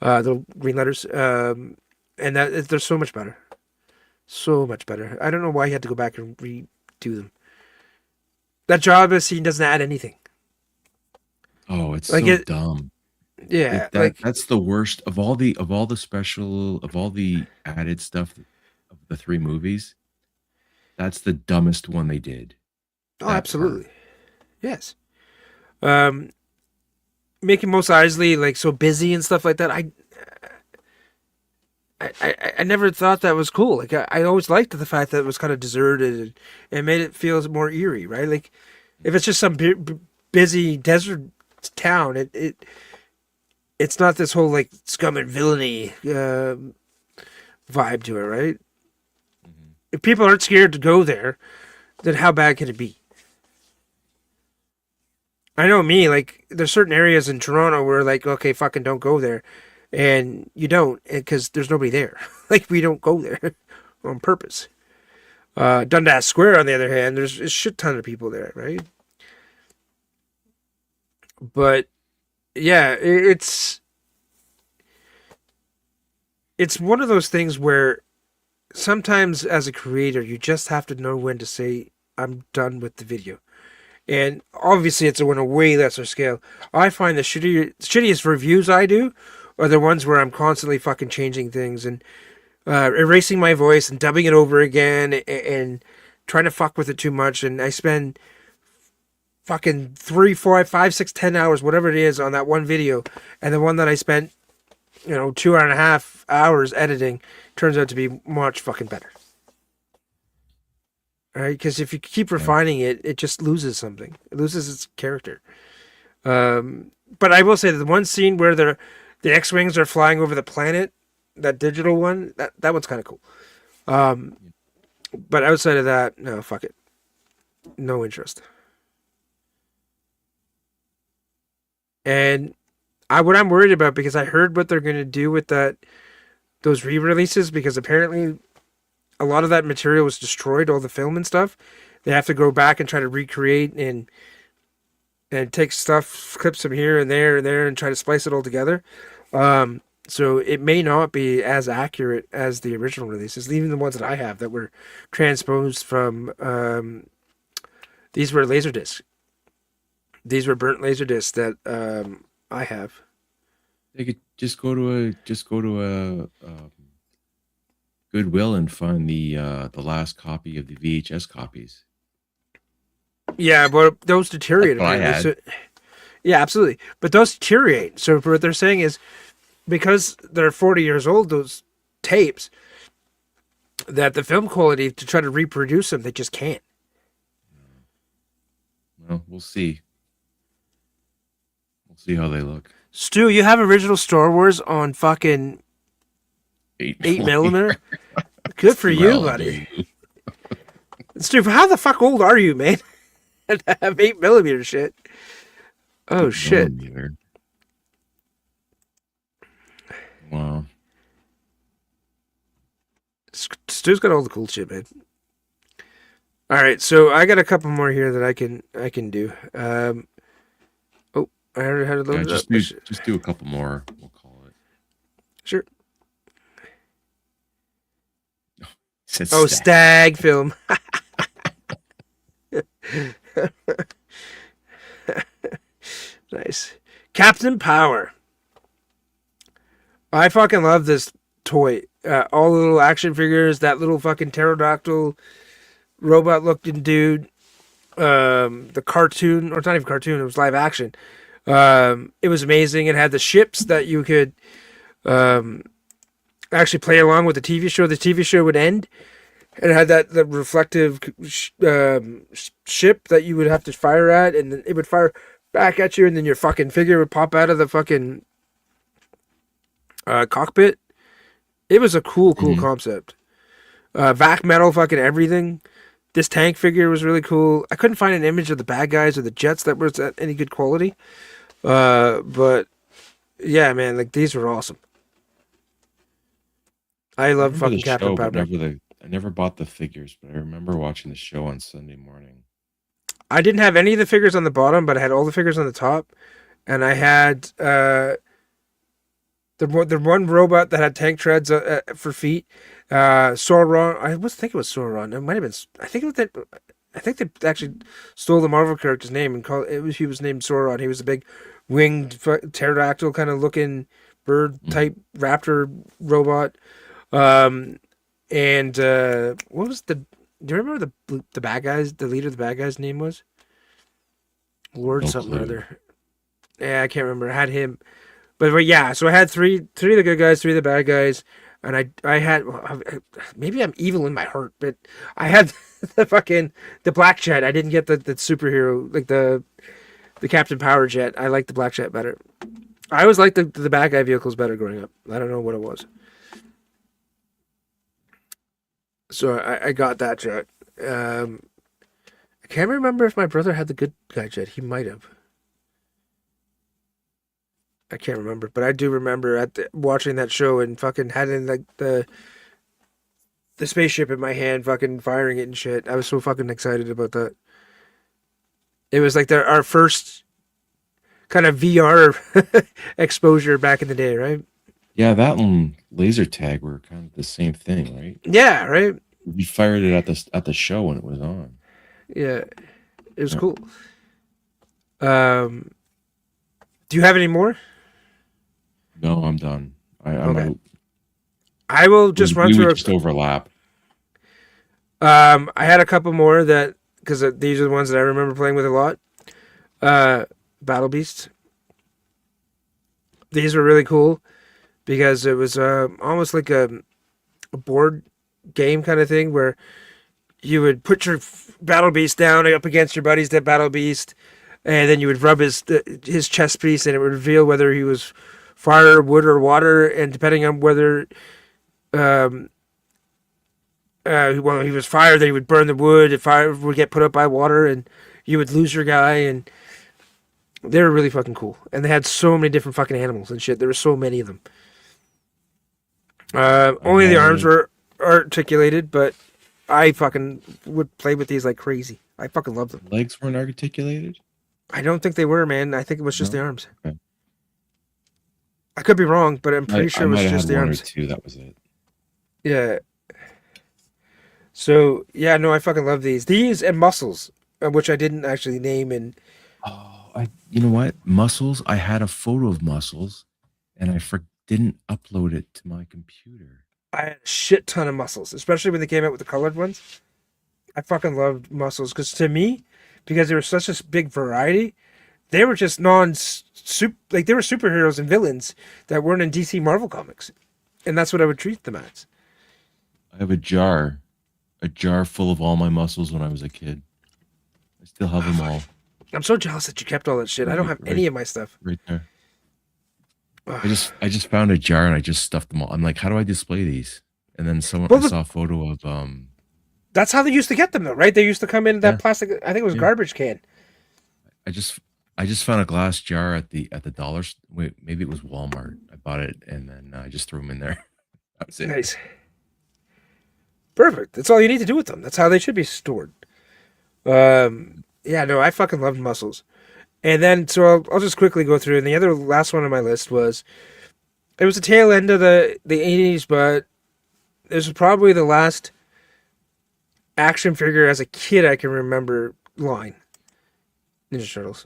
little green letters, and they're so much better, so much better. I don't know why he had to go back and redo them. That Jabba scene doesn't add anything. Oh, it's Like so it, dumb. yeah, That's the worst of all the added stuff of the three movies. That's the dumbest one they did. oh, That part. absolutely, yes. Um, Making Mos Eisley like so busy and stuff like that. I never thought that was cool. Like I always liked the fact that it was kind of deserted and made it feel more eerie, right? Like if it's just some busy desert town, it's not this whole like scum and villainy vibe to it, right? Mhm. If people aren't scared to go there, then how bad can it be? I know me, like there's certain areas in Toronto where like, okay, fucking don't go there, and you don't because there's nobody there. Like we don't go there on purpose. Dundas Square, on the other hand, there's a shit ton of people there, right? But yeah, it's one of those things where sometimes as a creator you just have to know when to say I'm done with the video. And obviously it's on a way lesser scale. I find the shittiest reviews I do are the ones where I'm constantly fucking changing things and erasing my voice and dubbing it over again and trying to fuck with it too much. And I spend fucking 3, 4, 5, 6, 10 hours, whatever it is, on that one video. And the one that I spent, 2.5 hours editing turns out to be much fucking better. Right? Because if you keep Yeah. refining it, it just loses something. It loses its character. But I will say that the one scene where the X-wings are flying over the planet, that digital one, that one's kind of cool. But outside of that, no, fuck it, no interest. And what I'm worried about, because I heard what they're going to do with those re-releases, because apparently a lot of that material was destroyed, all the film and stuff. They have to go back and try to recreate and take stuff, clips from here and there, and try to splice it all together. So it may not be as accurate as the original releases, even the ones that I have that were transposed from. These were Laserdisc. These were burnt Laserdiscs that I have. They could just go to a Goodwill and find the last copy of the VHS copies. Yeah, but those deteriorate. That's what I Apparently. had. So, yeah, absolutely. But those deteriorate. So what they're saying is, because they're 40 years old, those tapes, that the film quality to try to reproduce them, they just can't. Well, we'll see. We'll see how they look. Stu, you have original Star Wars on fucking 8 millimeter? Good for you, buddy. Stu, how the fuck old are you, man? To have 8 millimeter shit. Oh, shit. Wow. Stu's got all the cool shit, man. All right, so I got a couple more here that I can do. Oh, I already had it loaded up. Just do a couple more. We'll call it. Sure. Oh, stag film. Nice. Captain Power. I fucking love this toy. All the little action figures, that little fucking pterodactyl robot looking dude, the cartoon, or it's not even cartoon, it was live action. It was amazing. It had the ships that you could actually play along with the TV show. The TV show would end, and it had the reflective ship that you would have to fire at, and then it would fire back at you, and then your fucking figure would pop out of the fucking cockpit. It was a cool concept. Vac metal, fucking everything. This tank figure was really cool. I couldn't find an image of the bad guys or the jets that was at any good quality. But yeah, man, like these were awesome. I love fucking Captain Power. I never bought the figures, but I remember watching the show on Sunday morning. I didn't have any of the figures on the bottom, but I had all the figures on the top, and I had the one robot that had tank treads for feet. Sauron. I was thinking it was Sauron. It might have been. I think they actually stole the Marvel character's name and called it. He was named Sauron. He was a big winged pterodactyl kind of looking bird type raptor robot. And what was the? Do you remember the bad guys? The leader of the bad guys' name was Lord something or other. Yeah, I can't remember. I had him. But yeah, so I had three of the good guys, 3 of the bad guys, and I had, maybe I'm evil in my heart, but I had the black jet. I didn't get the superhero, like the Captain Power jet. I liked the black jet better. I always liked the bad guy vehicles better growing up. I don't know what it was. So I got that jet. I can't remember if my brother had the good guy jet. He might have. I can't remember, but I do remember watching that show and fucking having like the spaceship in my hand, fucking firing it and shit. I was so fucking excited about that. It was like our first kind of VR exposure back in the day, right? Yeah, that and laser tag were kind of the same thing, right? Yeah, right. We fired it at the show when it was on. Yeah, it was cool. Do you have any more? No, I'm done. Okay. I will just run through. Just overlap. I had a couple more that because these are the ones that I remember playing with a lot. Battle Beasts. These were really cool because it was almost like a board game kind of thing where you would put your Battle Beast down up against your buddy's that Battle Beast, and then you would rub his chest piece, and it would reveal whether he was fire, wood, or water, and depending on whether he was fire, then he would burn the wood. If fire would get put up by water, and you would lose your guy. And they were really fucking cool. And they had so many different fucking animals and shit. There were so many of them. Only the arms were articulated, but I fucking would play with these like crazy. I fucking love them. Legs weren't articulated? I don't think they were, man. I think it was just the arms. Okay. I could be wrong, but I'm pretty sure it was just the arms. One or two, that was it. Yeah. So yeah, no, I fucking love these. These and Muscles, which I didn't actually name. And you know what? Muscles. I had a photo of Muscles, and I didn't upload it to my computer. I had a shit ton of Muscles, especially when they came out with the colored ones. I fucking loved Muscles because to me, because there was such a big variety, they were just like they were superheroes and villains that weren't in DC Marvel comics, and that's what I would treat them as. I have a jar full of all my muscles when I was a kid. I still have them all I'm so jealous that you kept all that shit. I don't have any of my stuff. right there. I just found a jar and I just stuffed them all. I'm like, how do I display these? And then I saw a photo of That's how they used to get them, though, right? They used to come in that Yeah. plastic. I think it was Yeah. garbage can. I just found a glass jar at the dollar. Wait, maybe it was Walmart. I bought it and then I just threw them in there. That was it. Nice. Perfect. That's all you need to do with them. That's how they should be stored. Yeah, no, I fucking loved muscles. And then, so I'll just quickly go through. And the other last one on my list was, it was the tail end of the 80s, but this was probably the last action figure as a kid I can remember line. Ninja Turtles.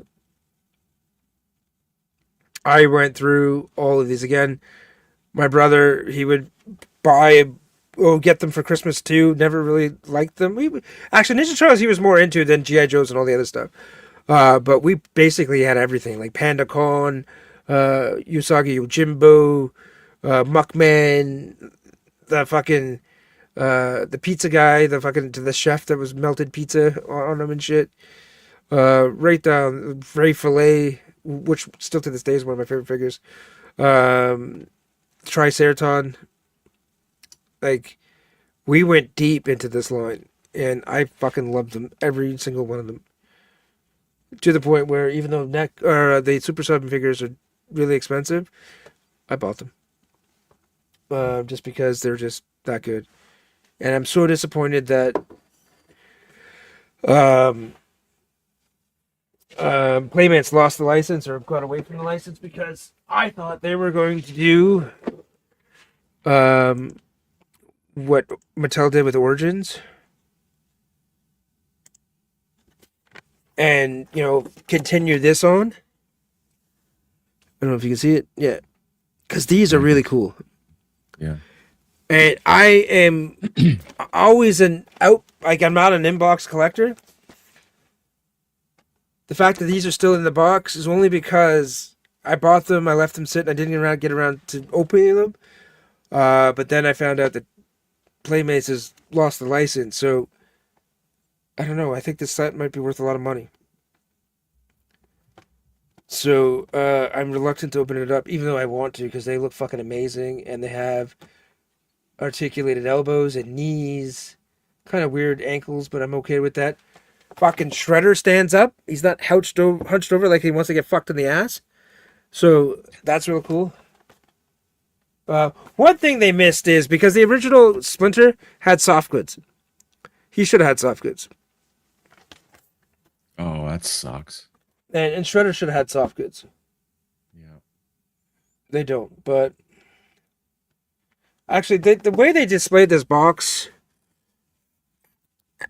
I went through all of these again. My brother, he would get them for Christmas too. Never really liked them. Actually, Ninja Turtles he was more into than G.I. Joes and all the other stuff. But we basically had everything, like Panda Con, Usagi Yojimbo, Muckman, the fucking the pizza guy, the chef that was melted pizza on him and shit. Right down Ray Fillet, which still to this day is one of my favorite figures. Triceraton. Like, we went deep into this line, and I fucking loved them, every single one of them. To the point where even though the Super 7 figures are really expensive, I bought them. Just because they're just that good. And I'm so disappointed that Playmates lost the license or got away from the license, because I thought they were going to do what Mattel did with Origins. And, continue this on. I don't know if you can see it. Yeah. Because these are really cool. Yeah. And I am always I'm not an inbox collector. The fact that these are still in the box is only because I bought them, I left them sitting, I didn't get around to opening them. But then I found out that Playmates has lost the license, so I don't know. I think this set might be worth a lot of money. So I'm reluctant to open it up, even though I want to, because they look fucking amazing, and they have articulated elbows and knees, kind of weird ankles, but I'm okay with that. Fucking Shredder stands up. He's not hunched over like he wants to get fucked in the ass. So that's real cool. One thing they missed is, because the original Splinter had soft goods. He should have had soft goods. Oh, that sucks. And Shredder should have had soft goods. Yeah. They don't, but actually, the way they displayed this box,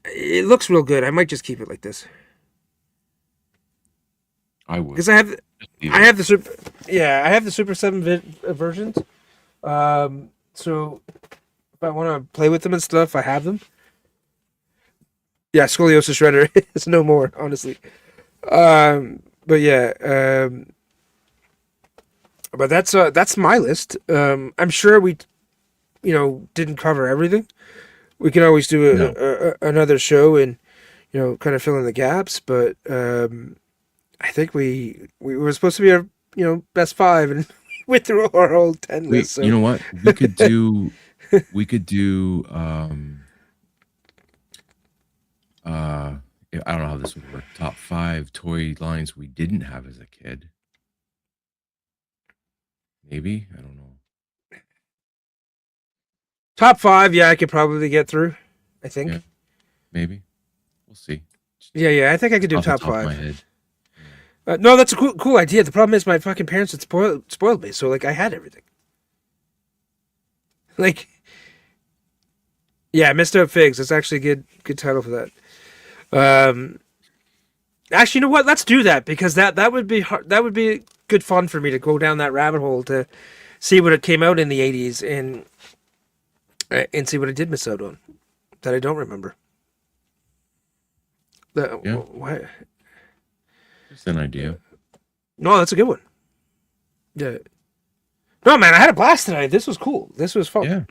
it looks real good. I might just keep it like this. I would. Because I have the Super 7 versions. So if I want to play with them and stuff, I have them. Yeah, Scoliosis Shredder is no more, honestly. But yeah, but that's my list. I'm sure we, didn't cover everything. We can always do another show and, kind of fill in the gaps. But I think we were supposed to be our, best five, and we went through our whole 10 list. So. You know what? We could do. I don't know how this would work. Top 5 toy lines we didn't have as a kid. Maybe, I don't know. Top 5, yeah, I could probably get through. I think. Yeah, maybe. We'll see. Yeah, I think I could do Off the top top of 5. my head. No, that's a cool idea. The problem is my fucking parents had spoiled me, so like I had everything. Like, yeah, Mr. Figs. That's actually a good title for that. Actually, you know what? Let's do that, because that would be hard, that would be good fun for me to go down that rabbit hole to see what it came out in the 80s and see what I did miss out on that I don't remember. Yeah. What? Just an idea. No, that's a good one. Yeah. No, man, I had a blast tonight. This was cool. This was fun. Yeah,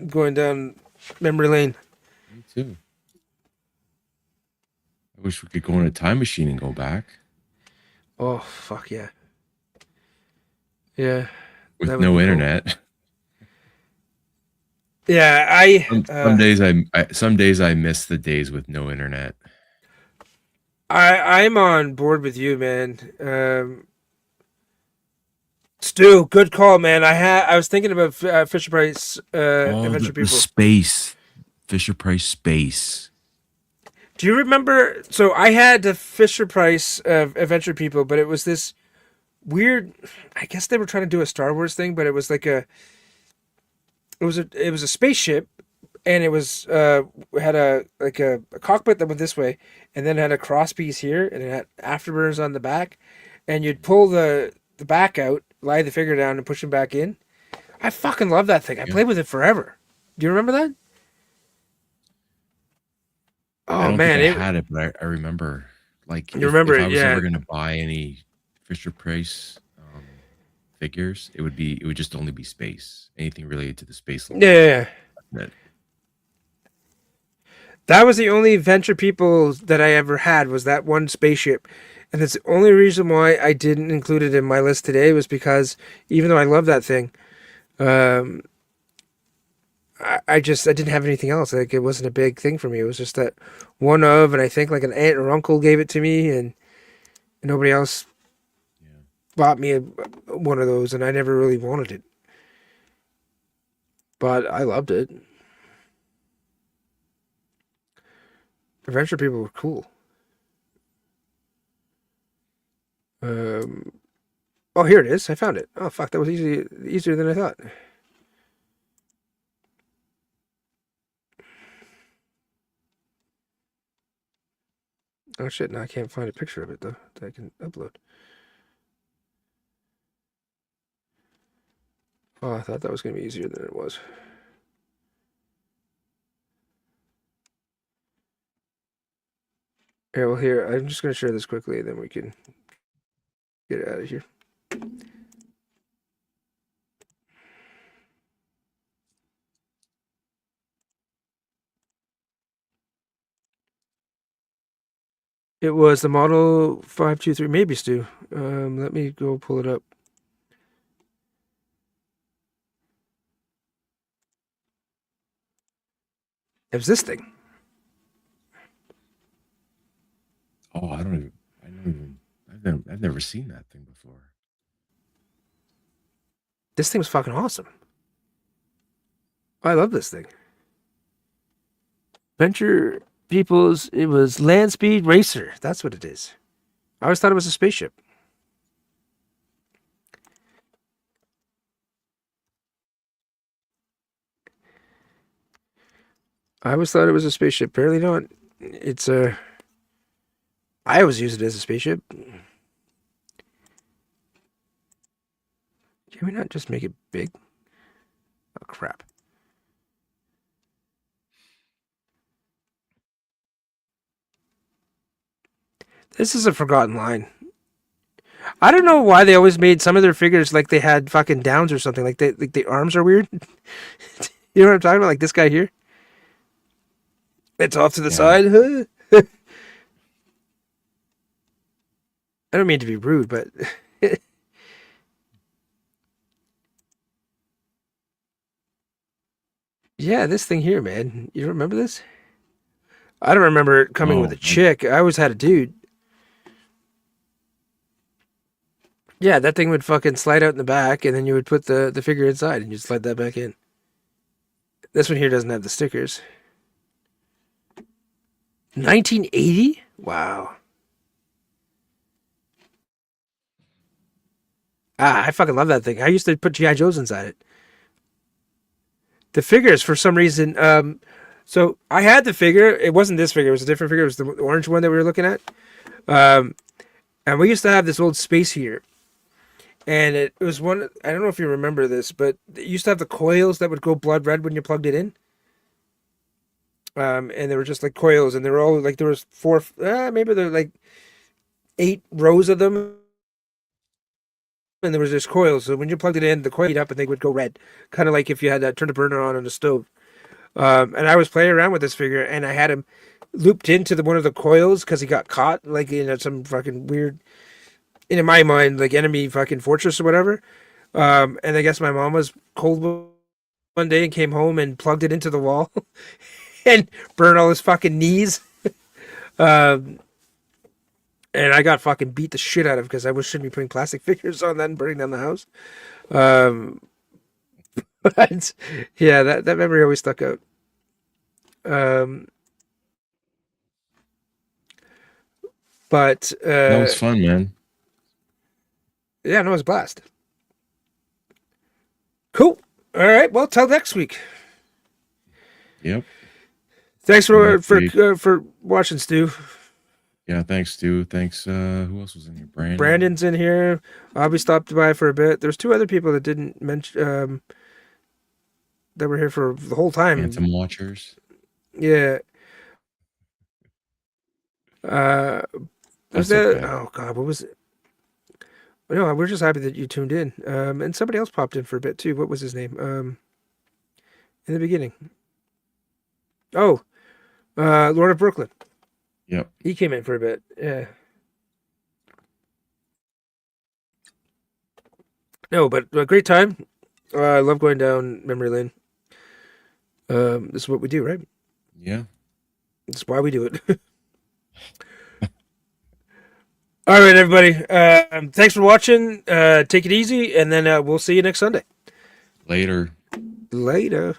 Going down memory lane. me too. I wish we could go in a time machine and go back Oh fuck yeah. Yeah, that with would no be cool. internet. Yeah, Some days I miss the days with no internet. I'm on board with you, man. Stu, good call, man. I was thinking about Fisher Price Oh, Adventure the People. space, Fisher Price space. Do you remember? So I had the Fisher Price Adventure People, but it was this weird. I guess they were trying to do a Star Wars thing, but it was like it was a spaceship, and it was had a cockpit that went this way, and then it had a cross piece here, and it had afterburners on the back, and you'd pull the back out, lie the figure down, and push him back in. I fucking love that thing. I Yeah. played with it forever. Do you remember that? I Oh don't think man, I it. had it, but I remember like You remember if I it? was Yeah, ever gonna buy any Fisher Price figures, it would just only be space. Anything related to the space line. yeah. That- That was the only Venture People that I ever had, was that one spaceship. And that's the only reason why I didn't include it in my list today, was because even though I love that thing, um, I didn't have anything else. Like, it wasn't a big thing for me. It was just that one of, and I think like an aunt or uncle gave it to me, and nobody else yeah. bought me one of those, and I never really wanted it. But I loved it. Adventure People were cool. Um, oh, here it is. I found it. Oh, fuck. That was easier than I thought. Oh, shit. Now I can't find a picture of it, though, that I can upload. Oh, I thought that was going to be easier than it was. Yeah, well, here. I'm just going to share this quickly, and then we can get it out of here. It was the Model 523, maybe, Stu. Let me go pull it up. It was this thing. Oh, I don't even I've never seen that thing before. This thing was fucking awesome. I love this thing. Venture People's, it was Land Speed Racer. That's what it is. I always thought it was a spaceship. I always thought it was a spaceship. Apparently not. It's a. I always use it as a spaceship. Can we not just make it big? Oh crap! This is a forgotten line. I don't know why they always made some of their figures like they had fucking downs or something. Like the arms are weird. You know what I'm talking about? Like this guy here. It's off to the Yeah. side. I don't mean to be rude, but yeah, this thing here, man. You remember this? I don't remember it coming with Oh, a chick. I always had a dude. Yeah, that thing would fucking slide out in the back, and then you would put the figure inside, and you'd slide that back in. This one here doesn't have the stickers. 1980? Wow. Ah, I fucking love that thing. I used to put GI Joes inside it. The figures, for some reason, so I had the figure. It wasn't this figure. It was a different figure. It was the orange one that we were looking at. Um, and we used to have this old space heater. And it was one, I don't know if you remember this, but it used to have the coils that would go blood red when you plugged it in. And they were just like coils, and they were all like, there was four, maybe there were like 8 rows of them. and there was this coil. So when you plugged it in, the coil heat up and they would go red, kind of like if you had turned a burner on the stove. And I was playing around with this figure, and I had him looped into one of the coils because he got caught, like in some fucking weird, in my mind, like enemy fucking fortress or whatever. And I guess my mom was cold one day and came home and plugged it into the wall and burned all his fucking knees. And I got fucking beat the shit out of because I shouldn't be putting plastic figures on that and burning down the house. But yeah, that memory always stuck out. But That was fun, man. yeah, no, it was a blast. Cool. All right. Well, till next week. Yep. Thanks Next week. for watching, Stu. Yeah, thanks, Stu. Thanks. Who else was in here? Brandon. Brandon's in here. Bobby stopped by for a bit. There's two other people that didn't mention that were here for the whole time. Phantom Watchers. Yeah. Was That's that? okay. Oh God, what was it? No, we're just happy that you tuned in. And somebody else popped in for a bit too. What was his name? In the beginning. Oh, Lord of Brooklyn. Yep. He came in for a bit. Yeah. No, but a great time. I love going down memory lane. This is what we do, right? Yeah. That's why we do it. All right, everybody. Thanks for watching. Take it easy, and then we'll see you next Sunday. Later. Later.